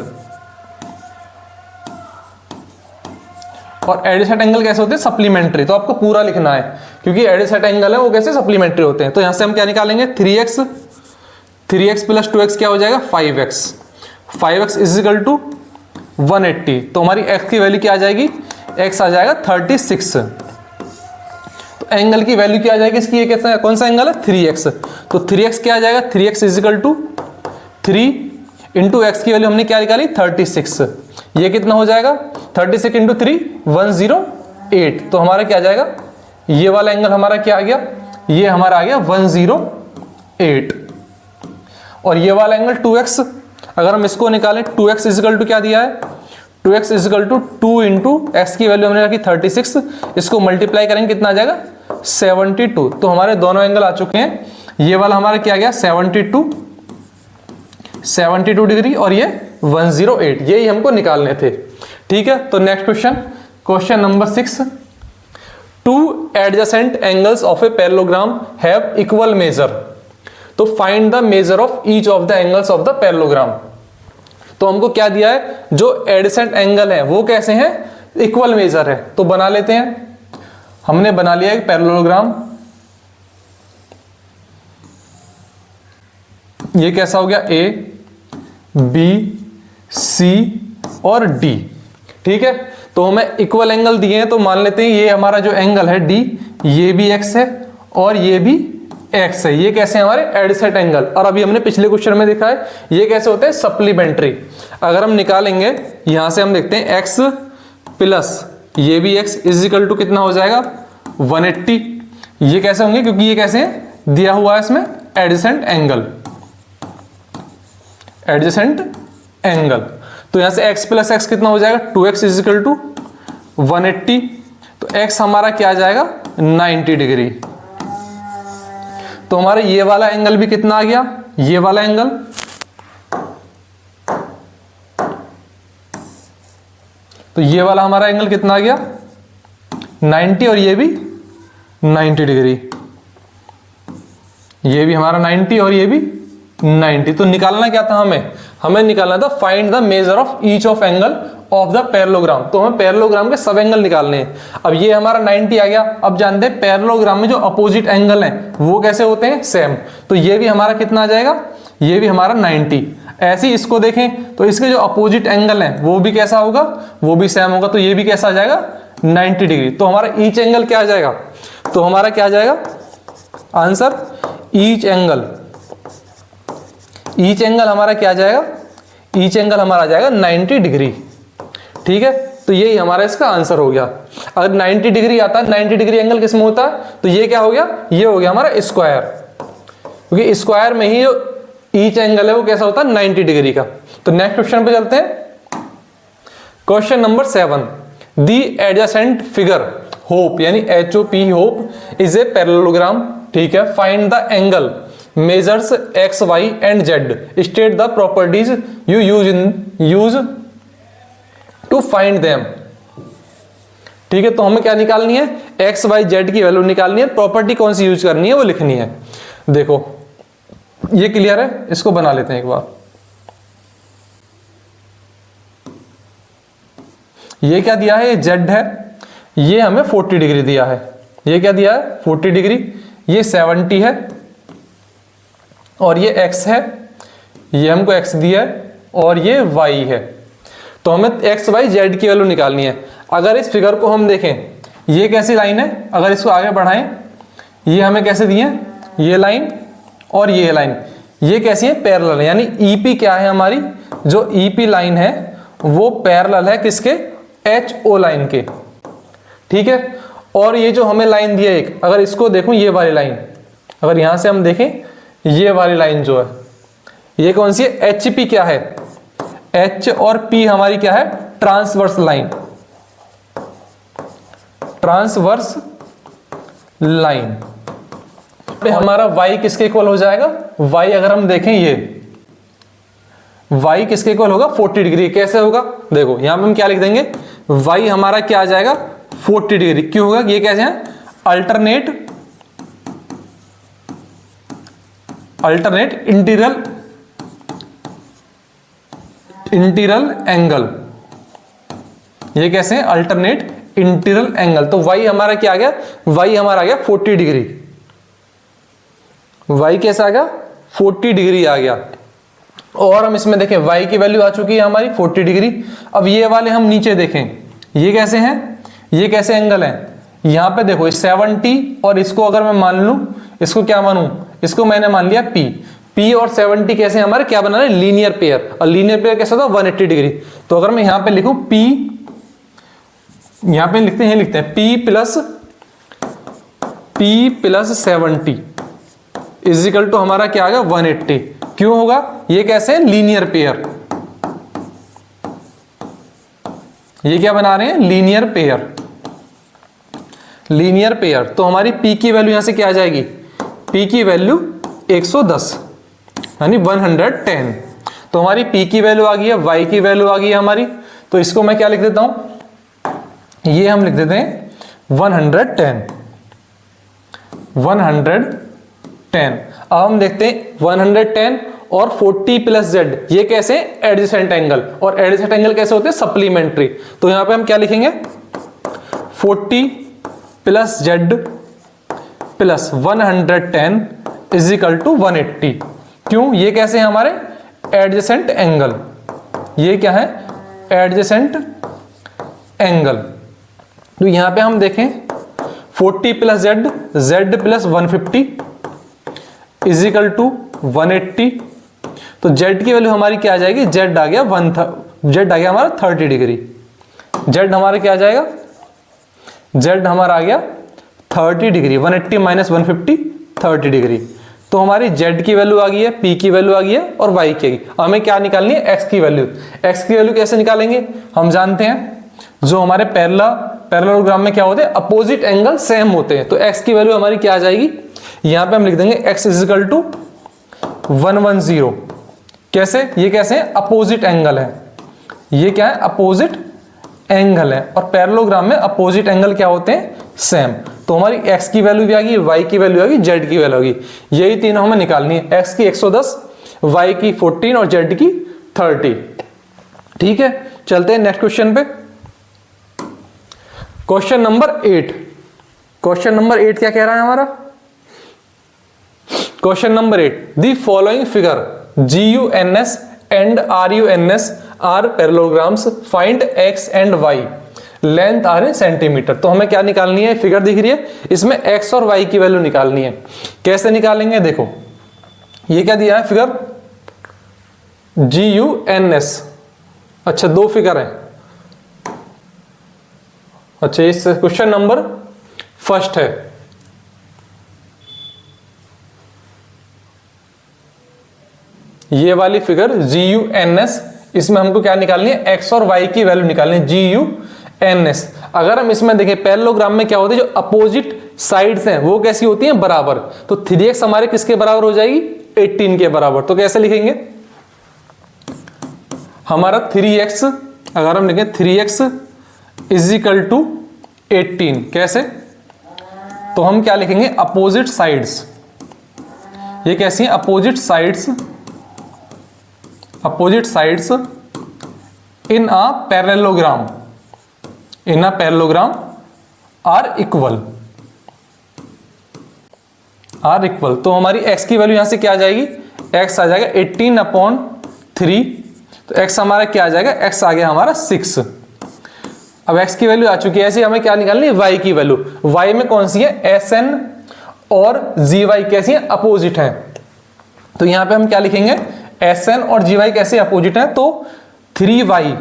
और एडजेसेंट एंगल कैसे होते हैं, सप्लीमेंट्री, तो आपको पूरा लिखना है, क्योंकि एडजेसेंट एंगल है वो कैसे सप्लीमेंट्री होते हैं। तो यहां से हम क्या निकालेंगे, 3x प्लस 2x क्या हो जाएगा 5x इज इक्वल टू 180। तो हमारी x की वैल्यू क्या आ जाएगी, x आ जाएगा 36। तो एंगल की वैल्यू क्या आ जाएगी इसकी, ये कैसा कौन सा एंगल है 3x, तो 3x क्या आ जाएगा, 3x is equal to 3 into x की वैल्यू हमने क्या निकाली 36। ये कितना हो जाएगा 36 इंटू 3 108। तो हमारा क्या आ जाएगा, ये वाला एंगल हमारा क्या आ गया, ये हमारा आ गया 108। और ये वाला एंगल 2x, अगर हम इसको निकालें 2x इजिकल टू क्या दिया है, 2x is equal to 2 into x की वैल्यू हमने रखी 36, इसको मल्टीप्लाई करेंगे कितना आ जाएगा 72। तो हमारे दोनों एंगल आ चुके हैं, ये वाला हमारा क्या गया 72 डिग्री और ये 108, यही हमको निकालने थे। ठीक है, तो next question number 6, two adjacent angles of a parallelogram have equal measure, तो find the measure of each of the angles of the parallelogram. तो हमको क्या दिया है, जो एडजेसेंट एंगल है वो कैसे हैं, इक्वल मेजर है। तो बना लेते हैं, हमने बना लिया एक पैरेललोग्राम, ये कैसा हो गया ए बी सी और डी। ठीक है, तो हमें इक्वल एंगल दिए हैं, तो मान लेते हैं ये हमारा जो एंगल है डी, ये भी एक्स है और ये भी एक्स है। ये कैसे हमारे एडजेसेंट एंगल, और अभी हमने पिछले क्वेश्चन में देखा है ये कैसे होते हैं सप्लीमेंट्री। अगर हम निकालेंगे यहां से हम देखते हैं एक्स प्लस ये भी एक्स इज इक्वल टू कितना हो जाएगा 180। ये कैसे होंगे, क्योंकि ये कैसे है दिया हुआ है इसमें एडजेसेंट एंगल। तो यहां से x प्लस एक्स कितना हो जाएगा 2x इज इक्वल टू 180। तो x हमारा क्या आ जाएगा 90 डिग्री। तो हमारा ये वाला एंगल भी कितना आ गया, ये वाला एंगल, तो ये वाला हमारा एंगल कितना आ गया 90 और ये भी 90 डिग्री, ये भी हमारा 90 और ये भी 90। तो निकालना क्या था हमें निकालना था find the measure of each of angle of the parallelogram. तो हमें पैरेललोग्राम के सब एंगल निकालने हैं। अब ये हमारा 90 आ गया। अब जानते हैं पैरेललोग्राम में जो अपोजिट एंगल हैं वो कैसे होते हैं, सेम। तो ये भी हमारा कितना आ जाएगा, ये भी हमारा 90। ऐसे ही इसको देखें तो इसके जो अपोजिट एंगल हैं वो भी कैसा होगा, वो भी सेम होगा। तो ये भी कैसा आ जाएगा 90 डिग्री। तो हमारा ईच एंगल क्या आ जाएगा, तो हमारा क्या आ जाएगा आंसर, ईच एंगल हमारा क्या आ जाएगा, ईच एंगल हमारा आ जाएगा 90 डिग्री। ठीक है, तो यही हमारा इसका आंसर हो गया। अगर 90 डिग्री आता है, 90 डिग्री एंगल किस में होता है, तो ये क्या हो गया, ये हो गया हमारा स्क्वायर, क्योंकि स्क्वायर में ही जो ईच एंगल है वो कैसा होता है 90 डिग्री का। तो नेक्स्ट क्वेश्चन पे चलते हैं, क्वेश्चन नंबर 7, दी एडजेसेंट फिगर होप यानी HOP hope is a parallelogram. ठीक है, find the angle measures x, y and z, state the properties you use to find them। ठीक है, तो हमें क्या निकालनी है, x, y, z की वैल्यू निकालनी है, प्रॉपर्टी कौन सी यूज करनी है वो लिखनी है। देखो ये क्लियर है, इसको बना लेते हैं एक बार। ये क्या दिया है, ये z है, ये हमें 40 डिग्री दिया है। ये क्या दिया है 40 डिग्री, ये 70 है और ये x है, ये हमको x दिया है और ये y है। तो हमें x, y, z की वैल्यू निकालनी है। अगर इस फिगर को हम देखें, ये कैसी लाइन है, अगर इसको आगे बढ़ाएं, ये हमें कैसे दिए, ये लाइन और ये लाइन, ये कैसी है पैरेलल है। यानी EP क्या है हमारी, जो EP लाइन है वो पैरेलल है किसके, एच ओ लाइन के, ठीक है। और ये जो हमें लाइन दिया एक, अगर इसको देखूं ये वाली लाइन, अगर यहां से हम देखें ये वाली लाइन जो है ये कौन सी है, एच पी क्या है, एच और पी हमारी क्या है, ट्रांसवर्स लाइन, ट्रांसवर्स लाइन। हमारा y किसके इक्वल हो जाएगा, y अगर हम देखें ये y किसके इक्वल होगा, 40 डिग्री। कैसे होगा, देखो यहां पे हम क्या लिख देंगे, y हमारा क्या आ जाएगा 40 डिग्री। क्यों होगा, ये कैसे है, अल्टरनेट इंटीरियल एंगल, ये कैसे है, अल्टरनेट इंटीरियल एंगल। तो y हमारा क्या आ गया, y हमारा आ गया 40 डिग्री, y कैसा आ गया 40 डिग्री आ गया। और हम इसमें देखें y की वैल्यू आ चुकी है हमारी 40 डिग्री। अब ये वाले हम नीचे देखें, ये कैसे हैं, ये कैसे एंगल हैं, यहां पे देखो 70 और इसको अगर मैं मान लूं, इसको क्या मानूं, इसको मैंने मान लिया p और 70 कैसे हमारे क्या बना रहे, लीनियर पेयर। और लीनियर पेयर कैसा था 180 डिग्री। तो अगर मैं यहां पे लिखूं p, यहां पे लिखते हैं p plus 70 is equal to हमारा क्या आ गया 180। क्यों होगा, ये कैसे है, लीनियर पेयर, ये क्या बना रहे हैं, लीनियर पेयर, लीनियर पेयर। तो हमारी p की वैल्यू यहां से क्या आ जाएगी, p की वैल्यू 110 यानी 110। तो हमारी p की वैल्यू आ गई है, y की वैल्यू आ गई है हमारी। तो इसको मैं क्या लिख देता हूं, ये हम लिख देते हैं 110। अब हम देखते हैं 110 और 40 प्लस जेड, ये कैसे एडजेसेंट एंगल, और एडजेसेंट एंगल कैसे होते हैं, सप्लीमेंट्री। तो यहां पे हम क्या लिखेंगे 40 plus z plus 110 is equal to 180। क्यों, ये कैसे है हमारे एडजेसेंट एंगल, ये क्या है एडजेसेंट एंगल। तो यहां पे हम देखें 40 plus z, z plus 150 is equal to 180। तो जेड की वैल्यू हमारी क्या आ जाएगी, जेड आ गया जेड आ गया हमारा 30 डिग्री। जेड हमारा क्या आ जाएगा, जेड हमारा आ गया 30 डिग्री, 180 माइनस 150 30 डिग्री। तो हमारी जेड की वैल्यू आ गई है, पी की वैल्यू आ गई है और वाई की आ गई। हमें क्या निकालनी है, एक्स की वैल्यू। एक्स की वैल्यू कैसे निकालेंगे, हम जानते हैं जो हमारे पैरेललोग्राम में क्या होते हैं, अपोजिट एंगल सेम होते हैं। तो एक्स की वैल्यू हमारी क्या आ जाएगी, यहां पे हम लिख देंगे x इज इक्वल टू 110। कैसे, ये कैसे है, अपोजिट एंगल है, ये क्या है अपोजिट एंगल है। और पैरेललोग्राम में अपोजिट एंगल क्या होते हैं, सेम। तो हमारी x की वैल्यू भी आ गई, y की वैल्यू आ गई, z की वैल्यू आ गई। यही तीनों हमें निकालनी है, x की 110, y की 14 और z की 30। ठीक है, चलते हैं नेक्स्ट क्वेश्चन पे। Question number 8। क्वेश्चन नंबर 8 क्या कह रहा है हमारा, question number 8, the following figure GUNS and RUNS are parallelograms, find x and y, length are in centimetre. तो हमें क्या निकालनी है, फिगर दिख रही है, इसमें x और y की वैल्यू निकालनी है। कैसे निकालेंगे, देखो ये क्या दिया है फिगर GUNS। अच्छा, दो फिगर है। अच्छा, इस क्वेश्चन नंबर फर्स्ट है। ये वाली फिगर GUNS, इसमें हमको क्या निकालनी है, x और y की वैल्यू निकालनी है, GUNS। अगर हम इसमें देखें पैरेललोग्राम में क्या होता है, जो अपोजिट साइड्स हैं वो कैसी होती हैं, बराबर। तो 3x हमारे किसके बराबर हो जाएगी, 18 के बराबर। तो कैसे लिखेंगे, हमारा 3x, अगर हम लिखें 3x इज इक्वल टू 18, कैसे, तो हम क्या लिखेंगे, अपोजिट साइड्स। ये कैसी हैं, opposite sides, opposite sides in a parallelogram, in a parallelogram are equal, are equal. तो हमारी x की वैल्यू यहां से क्या आ जाएगी, x आ जाएगा 18/3। तो x हमारा क्या आ जाएगा, x आ गया हमारा 6। अब x की वैल्यू आ चुकी है, ऐसे हमें क्या निकालनी है, y की वैल्यू। y में कौन सी है, SN और GY कैसी है, अपोजिट है। तो यहां पे हम क्या लिखेंगे, SN और GY कैसे अपोजिट है, तो 3y,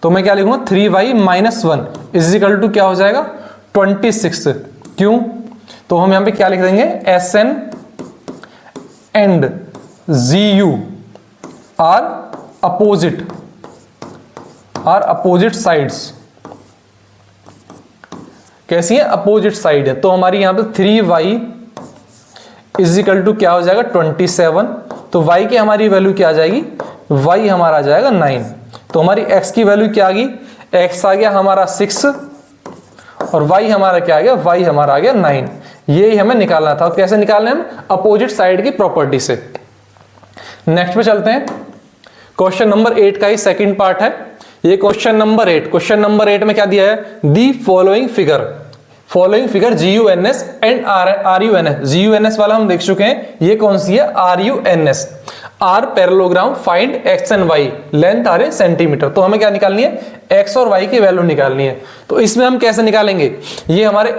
तो मैं क्या लिखूंगा 3y minus 1 is equal to क्या हो जाएगा 26। क्यों? तो हम यहां पे क्या लिख देंगे SN and ZU are opposite sides. कैसी है? अपोजिट साइड है। तो हमारी यहां पे 3y इज इक्वल टू क्या हो जाएगा 27। तो y की हमारी वैल्यू क्या आ जाएगी? y हमारा आ जाएगा 9। तो हमारी x की वैल्यू क्या आ गई? x आ गया हमारा 6 और y हमारा क्या आ गया? y हमारा आ गया 9। ये हमें निकालना था। और कैसे निकालना है? हम अपोजिट साइड की प्रॉपर्टी से। नेक्स्ट पे चलते हैं। क्वेश्चन नंबर 8 का ही सेकंड पार्ट है ये। क्वेश्चन नंबर 8 में क्या दिया है? The following figure GUNS and RUNS। GUNS वाला हम देख चुके हैं। ये कौन सी है? RUNS। Are parallelogram, find x and y, length are a centimetre. तो हमें क्या निकालनी है? x और y की वैल्यू निकालनी है। तो इसमें हम कैसे निकालेंगे? ये हमारे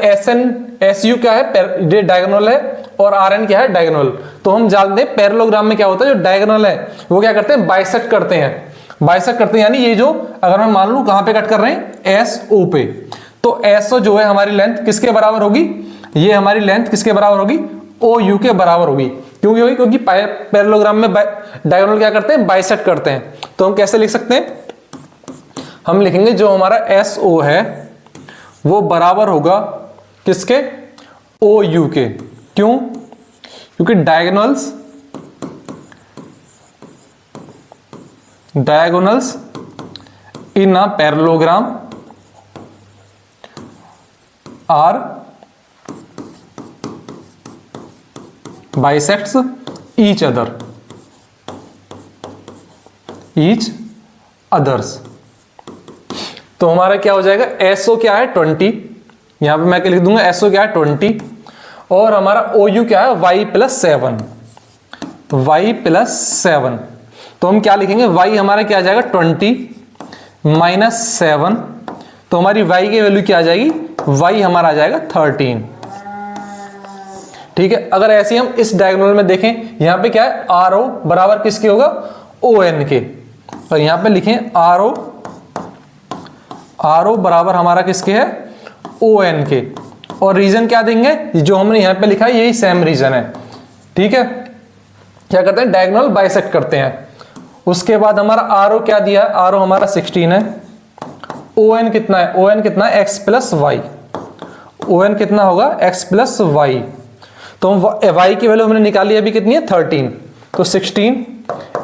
SU क्या है? ये डायगोनल है और RN क्या है? डायगोनल। तो हम जानते हैं पैरेललोग्राम में क्या होता है, जो डायगोनल है वो क्या करते हैं? बाइसेक्ट करते हैं यानी ये जो अगर मैं मान लूं कहां पे कट कर रहे हैं? SO पे। तो SO जो है हमारी लेंथ किसके बराबर होगी? ये हमारी लेंथ किसके बराबर होगी? OU के बराबर होगी। क्यों होगी? क्योंकि पैरेललोग्राम में डायगोनल क्या करते हैं? बाइसेक्ट करते हैं। तो हम कैसे लिख सकते हैं? हम लिखेंगे जो हमारा SO है वो बराबर होगा किसके? OU के। क्यों? क्योंकि diagonals in a parallelogram are bisects each others. तो हमारा क्या हो जाएगा? SO क्या है? 20। यहां पे मैं क्या लिख दूंगा? SO क्या है? 20 और हमारा OU क्या है? y+7। तो हम क्या लिखेंगे? y हमारा क्या आ जाएगा? 20 माइनस 7। तो हमारी y की वैल्यू क्या आ जाएगी? y हमारा आ जाएगा 13। ठीक है। अगर ऐसे ही हम इस डायगोनल में देखें, यहां पे क्या है? RO बराबर किसके होगा? ON के। और यहां पे लिखें RO बराबर हमारा किसके है? ON के। और रीजन क्या देंगे? जो हमने यहां पे लिखा है यही सेम रीजन है। ठीक है। क्या करते हैं? डायगोनल बाइसेक्ट करते हैं। उसके बाद हमारा RO क्या दिया है? RO हमारा 16 है। ON कितना है? ON कितना है? x+y। ON कितना होगा? x+y। तो y की वैल्यू हमने निकाली अभी कितनी है? 13। तो 16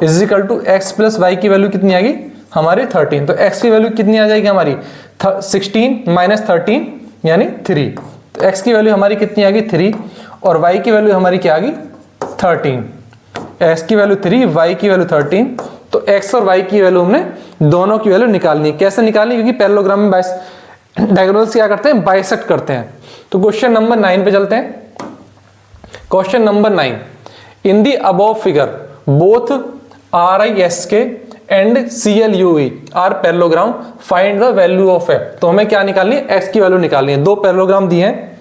इज इक्वल टू x+y की वैल्यू कितनी आएगी? हमारी 13। तो x की वैल्यू कितनी आ जाएगी हमारी? 16 माइनस 13 यानी 3। तो x की वैल्यू हमारी कितनी आ गई? 3 और y की वैल्यू हमारी क्या आ गई? 13। x की वैल्यू 3, y की वैल्यू 13। तो x और y की वैल्यू हमने दोनों की वैल्यू निकालनी है। कैसे निकालनी? क्योंकि पैरेललोग्राम में डायगोनल्स क्या करते हैं? बाइसेक्ट करते हैं। तो क्वेश्चन नंबर 9 पे चलते हैं। Question number 9, in the above figure both RISK and CLUE are parallelogram, find the value of f। तो हमें क्या निकालनी है? x की वैल्यू निकालनी है। दो पैरेललोग्राम दिए हैं।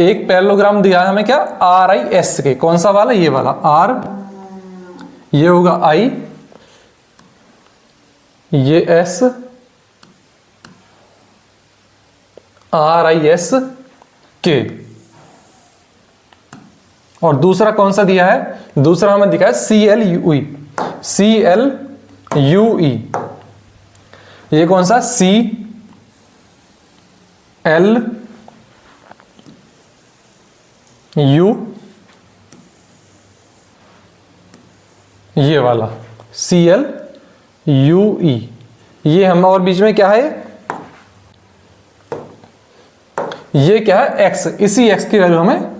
एक पैरेललोग्राम दिया है हमें क्या? RISK। कौन सा वाला? ये वाला R, ये होगा I, ये S, RISK। और दूसरा कौन सा दिया है? दूसरा हमें दिखा है CLUE। ये कौन सा? CLU, ये वाला CLUE। ये हम, और बीच में क्या है? ये क्या है? x। इसी x की वैल्यू हमें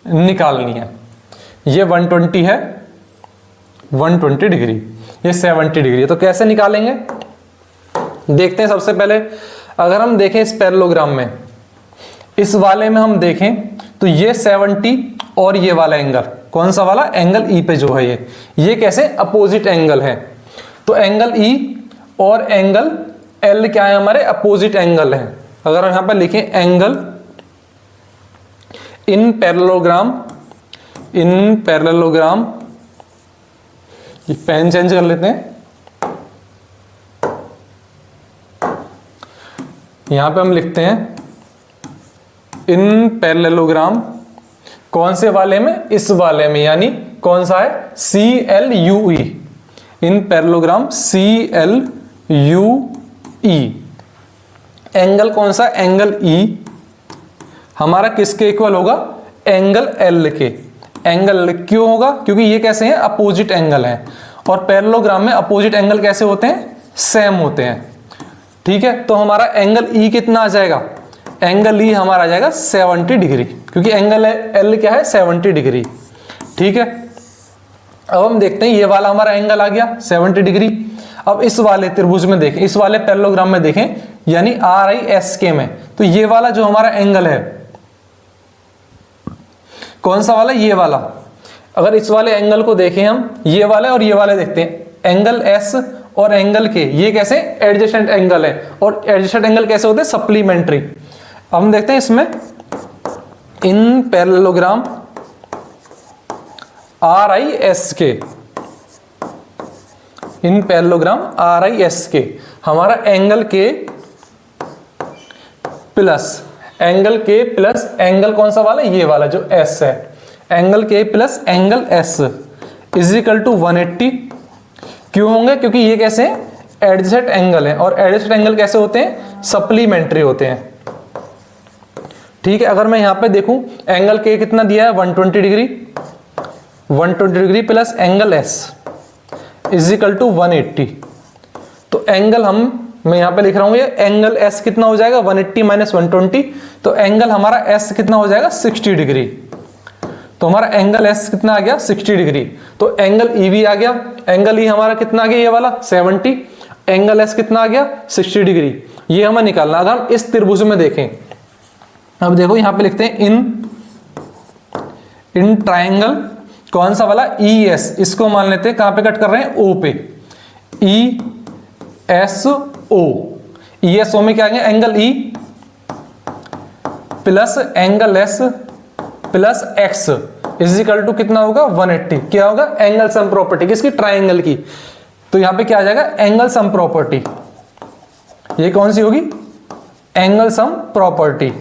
निकालनी है। ये 120 है, 120 डिग्री, ये 70 डिग्री है। तो कैसे निकालेंगे? देखते हैं। सबसे पहले अगर हम देखें इस पैरेललोग्राम में, इस वाले में हम देखें तो ये 70 और ये वाला एंगल, कौन सा वाला? एंगल E पे जो है ये कैसे? अपोजिट एंगल है। तो एंगल E और एंगल L क्या है? हमारे अपोजिट एंगल है। अगर हम यहां पर लिखें एंगल इन पैरेललोग्राम ये पेन चेंज कर लेते हैं। यहां पे हम लिखते हैं इन पैरेललोग्राम, कौन से वाले में? इस वाले में, यानी कौन सा है? CLUE, इन पैरेललोग्राम CLUE। एंगल कौन सा? एंगल E हमारा किसके इक्वल होगा? एंगल L के। एंगल क्यों होगा? क्योंकि ये कैसे हैं? अपोजिट एंगल हैं, और पैरेललोग्राम में अपोजिट एंगल कैसे होते हैं? सेम होते हैं। ठीक है, तो हमारा एंगल E कितना आ जाएगा? एंगल E हमारा आ जाएगा 70 डिग्री, क्योंकि एंगल L क्या है? 70 डिग्री। ठीक है, अब हम देखते हैं ये वाला हमारा एंगल आ गया 70 डिग्री। अब इस वाले त्रिभुज में देखें, इस वाले पैरेललोग्राम में देखें, यानी RISK में, तो ये वाला जो हमारा एंगल है, कौन सा वाला? ये वाला। अगर इस वाले एंगल को देखें हम, ये वाले और ये वाले देखते हैं, एंगल S और एंगल K, ये कैसे? एडजेसेंट एंगल है, और एडजेसेंट एंगल कैसे होते हैं? सप्लीमेंट्री। अब हम देखते हैं इसमें in parallelogram RISK, in parallelogram RISK, हमारा एंगल K प्लस एंगल कौन सा वाला? ये वाला जो S है, angle K plus angle S is equal to 180। क्यों होंगे? क्योंकि ये कैसे हैं? एडजेसेंट एंगल है, और एडजेसेंट एंगल कैसे होते हैं? सप्लीमेंट्री होते हैं। ठीक है, अगर मैं यहां पे देखूं, एंगल K कितना दिया है? 120 degree, 120 degree plus angle S is equal to 180। तो एंगल मैं यहां पे लिख रहा हूं, ये एंगल S कितना हो जाएगा? 180 माइनस 120, तो एंगल हमारा S कितना हो जाएगा? 60 डिग्री। तो हमारा एंगल S कितना आ गया? 60 डिग्री। तो एंगल E भी आ गया। एंगल E हमारा कितना आ गया? ये वाला 70। एंगल S कितना आ गया? 60 डिग्री। ये हमें निकालना। अगर हम इस त्रिभुज में देखें, अब देखो यहां पे लिखते हैं इन ट्राइंगल, कौन सा वाला? ES, इसको मान लेते हैं कहां पे कट कर रहे हैं? O पे। ESO, ESO में क्या आ गया? Angle E plus angle S plus X is equal to कितना होगा? 180। क्या होगा? एंगल सम प्रॉपर्टी किसकी? ट्राइंगल की। तो यहां पे क्या आ जाएगा? Angle sum property. ये कौन सी होगी? Angle sum property.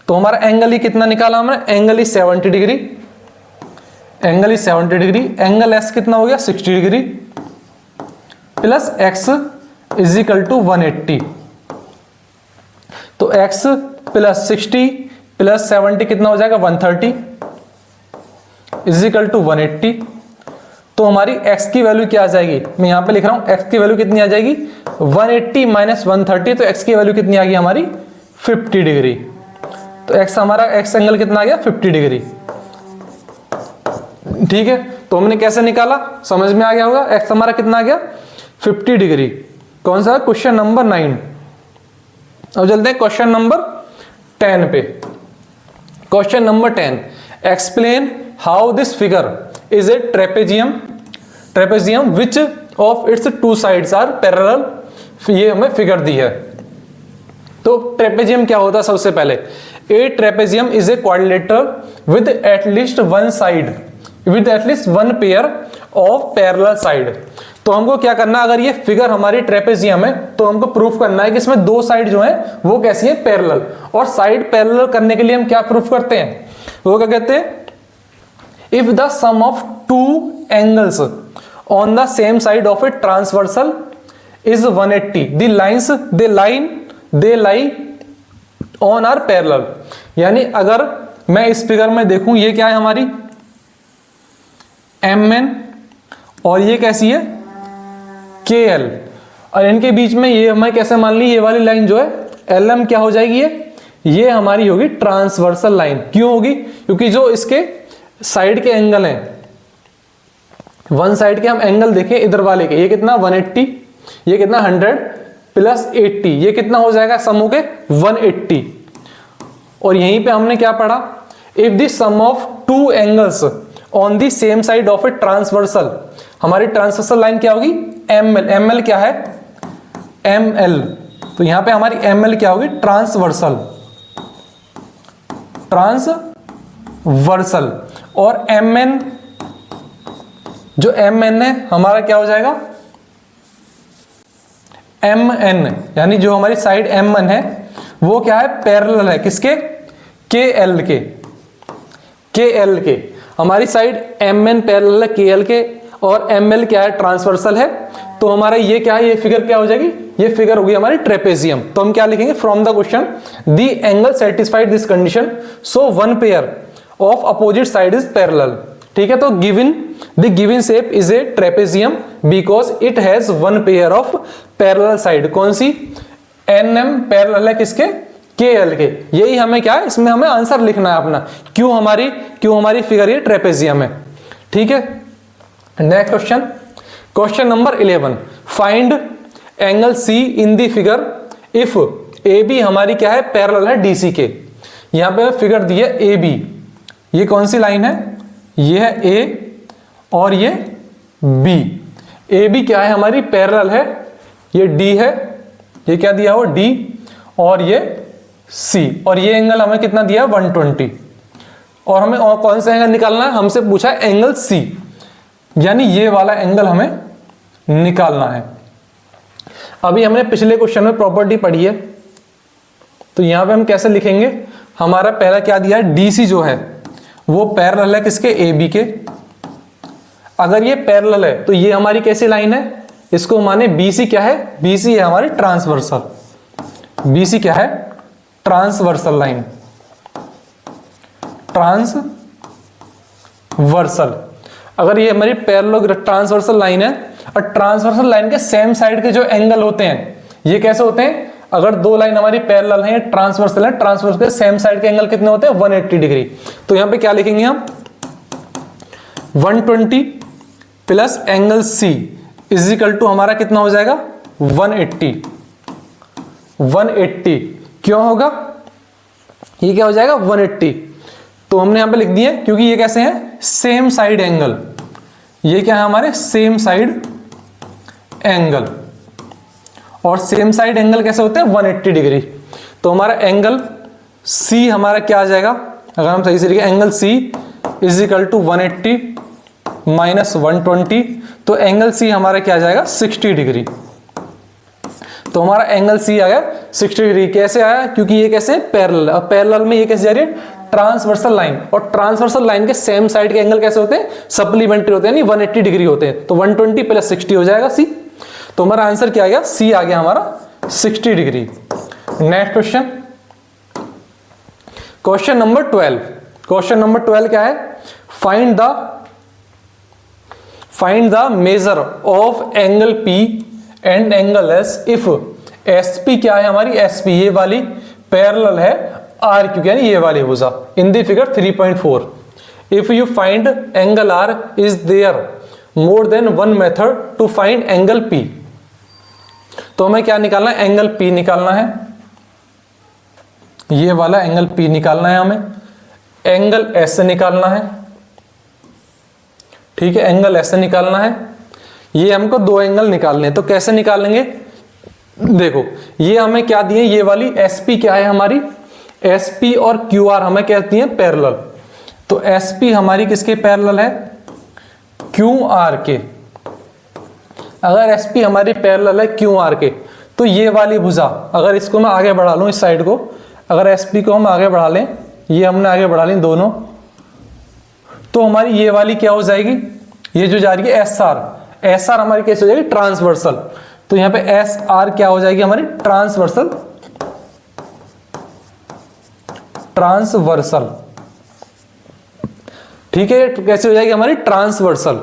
तो हमारा एंगल E कितना निकाला हमने? Angle E 70 degree, angle E 70 degree. Angle S कितना हो गया? 60 degree plus X is equal to 180। तो X प्लस 60 प्लस 70 कितना हो जाएगा? 130 इज इक्वल टू 180। तो हमारी X की वैल्यू क्या आ जाएगी? मैं यहां पे लिख रहा हूं, X की वैल्यू कितनी आ जाएगी? 180 माइनस 130, तो X की वैल्यू कितनी आ गई हमारी? 50 डिग्री। तो X हमारा X एंगल कितना आ गया? 50 डिग्री। ठीक है, तो हमने कैसे निकाला? समझ में आ गया होगा। X हमारा कितना आ गया? 50 डिग्री। कौन सा? Question number 9। अब चलते हैं क्वेश्चन नंबर 10 पे। Question number 10, explain how this figure is a trapezium which of its two sides are parallel. ये हमें फिगर दी है। तो ट्रेपेजियम क्या होता है? सबसे पहले, a trapezium is a quadrilateral with at least one side, with at least one pair of parallel side. तो हमको क्या करना, अगर ये फिगर हमारी ट्रेपेजियम है तो हमको प्रूफ करना है कि इसमें दो साइड जो है वो कैसी है? पैरेलल। और साइड पैरेलल करने के लिए हम क्या प्रूफ करते हैं? वो क्या कहते हैं? If the sum of two angles on the same side of a transversal is 180, the lines they lie on are parallel. यानी अगर मैं इस फिगर में देखूं, ये क्या है हमारी? MN, और ये कैसी है? KL, और इनके बीच में ये हमें कैसे मान ली? ये वाली लाइन जो है LM क्या हो जाएगी? ये हमारी होगी ट्रांसवर्सल लाइन। क्यों होगी? क्योंकि जो इसके साइड के एंगल हैं, वन साइड के हम एंगल देखें इधर वाले के, ये कितना? 180, ये कितना? 100 प्लस 80, ये कितना हो जाएगा? सम हो के 180। और यहीं पे हमने क्या पढ़ा? If the sum of two angles on the same side of a transversal, हमारी ट्रांसवर्सल लाइन क्या होगी? ML। ML क्या है? ML। तो यहां पे हमारी ML क्या होगी? ट्रांसवर्सल। और MN जो एम एन है हमारा क्या हो जाएगा, एम एन, यानी जो हमारी साइड एम एन है वो क्या है, पैरेलल है किसके, के एल के, के एल के। हमारी साइड एम एन पैरेलल है के एल के, और एम एल क्या है, ट्रांसवर्सल है। तो हमारा ये क्या है, ये फिगर क्या हो जाएगी, ये फिगर होगी हमारी ट्रेपेजियम। तो हम क्या लिखेंगे, from the question the angle satisfied this condition so one pair of opposite side is parallel. ठीक है, तो given the given shape is a trapezium because it has one pair of parallel side. कौन सी, N M parallel है किसके, के L के। यही हमें क्या है, इसमें हमें आंसर लिखना है अपना, क्यों हमारी फिगर ये ट्रेपेजियम है। ठीक है, next question, question number 11, find angle C in the figure if A B हमारी क्या है, पैरेलल है डीसी के। यहां पे फिगर दी है ए बी, ये कौन सी लाइन है, ये है ए और ये बी। ए बी क्या है हमारी, पैरेलल है, ये डी है, ये क्या दिया हो, डी, और ये सी, और ये एंगल हमें कितना दिया है, 120। और हमें और कौन सा एंगल निकालना है, हमसे पूछा है एंगल सी, यानी ये वाला एंगल हमें निकालना है। अभी हमने पिछले क्वेश्चन में प्रॉपर्टी पढ़ी है, तो यहां पे हम कैसे लिखेंगे, हमारा पहला क्या दिया है, डीसी जो है वो पैरेलल है किसके, ए बी के। अगर ये पैरेलल है तो ये हमारी कैसी लाइन है, इसको माने बीसी क्या है, बीसी है हमारी ट्रांसवर्सल, बीसी क्या है, ट्रांसवर्सल लाइन, ट्रांसवर्सल। अगर ये हमारी पैरेलल ट्रांसवर्सल लाइन है, और ट्रांसवर्सल लाइन के सेम साइड के जो एंगल होते हैं ये कैसे होते हैं, अगर दो लाइन हमारी पैरेलल है, ट्रांसवर्सल है, ट्रांसवर्सल के सेम साइड के एंगल कितने होते हैं, 180 डिग्री। तो यहां पे क्या लिखेंगे हम, 120 plus angle C is equal to हमारा कितना हो जाएगा, 180। 180 क्यों होगा, ये क्या हो जाएगा, 180। तो हमने यहां पे लिख दिया क्योंकि ये कैसे हैं, सेम साइड एंगल, ये क्या है हमारे सेम साइड एंगल, और सेम साइड एंगल कैसे होते हैं, 180 डिग्री। तो हमारा एंगल सी हमारा क्या आ जाएगा, अगर हम सही से लिखें, angle C is equal to 180 minus 120, तो एंगल सी हमारा क्या आ जाएगा, 60 डिग्री। तो हमारा एंगल सी आ गया 60 डिग्री। कैसे आया, क्योंकि ये कैसे पैरेलल, अब पैरेलल में ये कैसे जा रही है, ट्रांसवर्सल लाइन, और ट्रांसवर्सल लाइन के सेम साइड के एंगल कैसे होते हैं, सप्लीमेंट्री होते हैं, यानी 180 डिग्री होते हैं। तो 120 प्लस 60 हो जाएगा सी। तो हमारा आंसर क्या आ गया, सी आ गया हमारा 60 degree. Next question, question number 12, question number 12 क्या है, find the measure of angle P and angle S if SP क्या है हमारी, SP ये वाली पैरेलल है R क्योंकि यानी ये वाली भुजा in the figure 3.4। If you find angle R is there more than one method to find angle P। तो हमें क्या निकालना है, एंगल P निकालना है, ये वाला एंगल P निकालना है हमें, एंगल S निकालना है, ठीक है, एंगल S निकालना है। ये हमको दो एंगल निकालने हैं, तो कैसे निकालेंगे, देखो ये हमें क्या दिए, ये वाली SP क्या है हमारी, SP और QR हमें क्या दिए, पैरेलल। तो SP हमारी किसके पैरेलल है, QR के। अगर SP हमारी पैरेलल है QR के, तो ये वाली भुजा अगर इसको मैं आगे बढ़ा लूं, इस साइड को अगर SP को हम आगे बढ़ा लें, ये हमने आगे बढ़ा लें दोनों, तो हमारी ये वाली क्या हो जाएगी, ये जो जा रही है SR हमारी कैसे हो जाएगी, ट्रांसवर्सल। तो यहां पे SR क्या हो जाएगी हमारी, ट्रांसवर्सल, ठीक है, कैसे हो जाएगी हमारी ट्रांसवर्सल।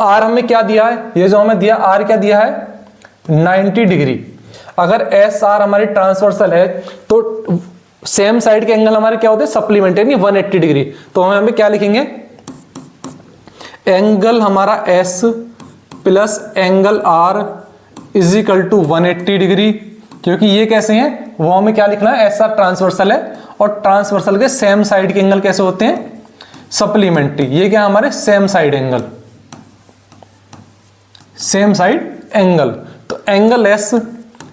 R हमें क्या दिया है, ये जो हमें दिया R क्या दिया है, 90 डिग्री। अगर SR हमारी ट्रांसवर्सल है तो सेम साइड के एंगल हमारे क्या होते हैं, सप्लीमेंट्री, 180 डिग्री। तो हम यहाँ पे क्या लिखेंगे, एंगल हमारा S plus angle R is equal to 180 degree, क्योंकि ये कैसे हैं, वो हमें क्या लिखना है, SR ट्रांसवर्सल है, और ट्रांसवर्सल के सेम साइड के एंगल कैसे होते हैं, सप्लीमेंट्री। ये क्या हमारे same side angle, same side angle. तो angle S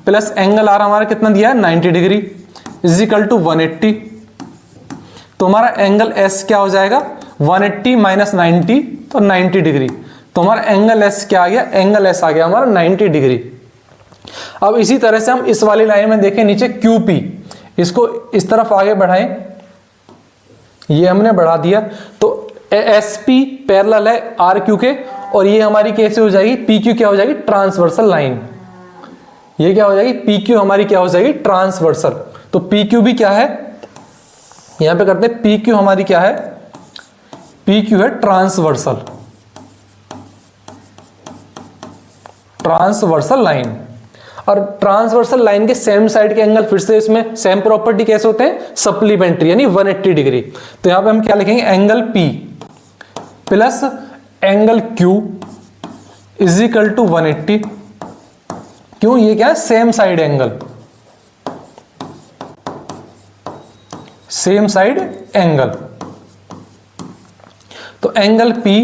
plus angle R हमारा कितना दिया है, 90 डिग्री इज इक्वल टू 180। तो हमारा एंगल S क्या हो जाएगा, 180 माइनस 90 तो 90 डिग्री। तो हमारा एंगल एस क्या आ गया, एंगल एस आ गया हमारा 90 डिग्री। अब इसी तरह से हम इस वाली लाइन में देखें नीचे QP, इसको इस तरफ आगे बढ़ाएं, ये हमने बढ़ा दिया तो SP पैरेलल है RQ के, और ये हमारी कैसे हो जाएगी, PQ क्या हो जाएगी, ट्रांसवर्सल लाइन। ये क्या हो जाएगी, PQ हमारी क्या हो जाएगी, ट्रांसवर्सल। तो PQ भी क्या है, यहां पे करते हैं PQ हमारी क्या है, PQ है ट्रांसवर्सल, ट्रांसवर्सल लाइन। और ट्रांसवर्सल लाइन के सेम साइड के एंगल फिर से इसमें सेम प्रॉपर्टी कैसे होते हैं, सप्लीमेंट्री, यानी 180 डिग्री। तो यहां पे हम क्या लिखेंगे, angle P plus angle Q is equal to 180। क्यों, ये क्या है, same side angle, same side angle. तो angle P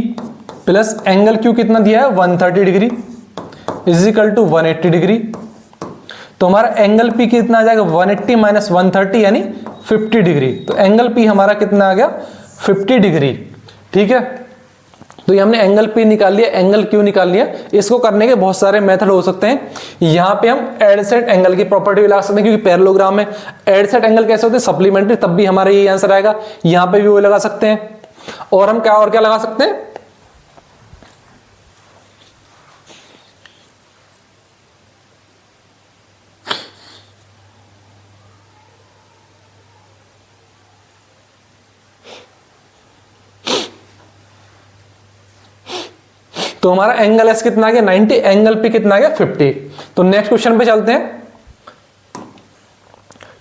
plus angle Q कितना दिया है, 130 degree is equal to 180 degree. तो हमारा एंगल P कितना आ जाएगा, 180 माइनस 130 यानी 50 डिग्री। तो एंगल P हमारा कितना आ गया, 50 डिग्री। ठीक है, तो ये हमने एंगल P निकाल लिया, एंगल Q निकाल लिया। इसको करने के बहुत सारे मेथड हो सकते हैं। यहाँ पे हम एडसेट एंगल की प्रॉपर्टी भी लगा सकते हैं, क्योंकि पैरेललोग्राम में एडसेट एंगल कैसे होते हैं, सप्लीमेंट्री, तब भी हमारा यही आंसर आएगा। यहाँ पे भी वो लगा सकते हैं। और हम क्या और क्या लगा सकते हैं, तो हमारा एंगल एस कितना आ गया 90, एंगल P कितना आ गया 50। तो नेक्स्ट क्वेश्चन पे चलते हैं।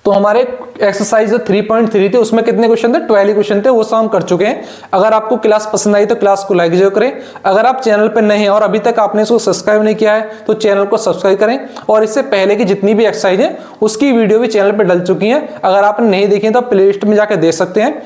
तो हमारे एक्सरसाइज 3.3 थे, उसमें कितने क्वेश्चन थे, 12 क्वेश्चन थे, वो सब हम कर चुके हैं। अगर आपको क्लास पसंद आई तो क्लास को लाइक जरूर करें। अगर आप चैनल पर नए हैं और अभी तक आपने इसको सब्सक्राइब नहीं किया है तो चैनल को सब्सक्राइब करें। और इससे पहले की जितनी भी एक्सरसाइज है उसकी वीडियो भी चैनल पर डल चुकी है, अगर आपने नहीं देखी तो प्लेलिस्ट में जाकर देख सकते हैं।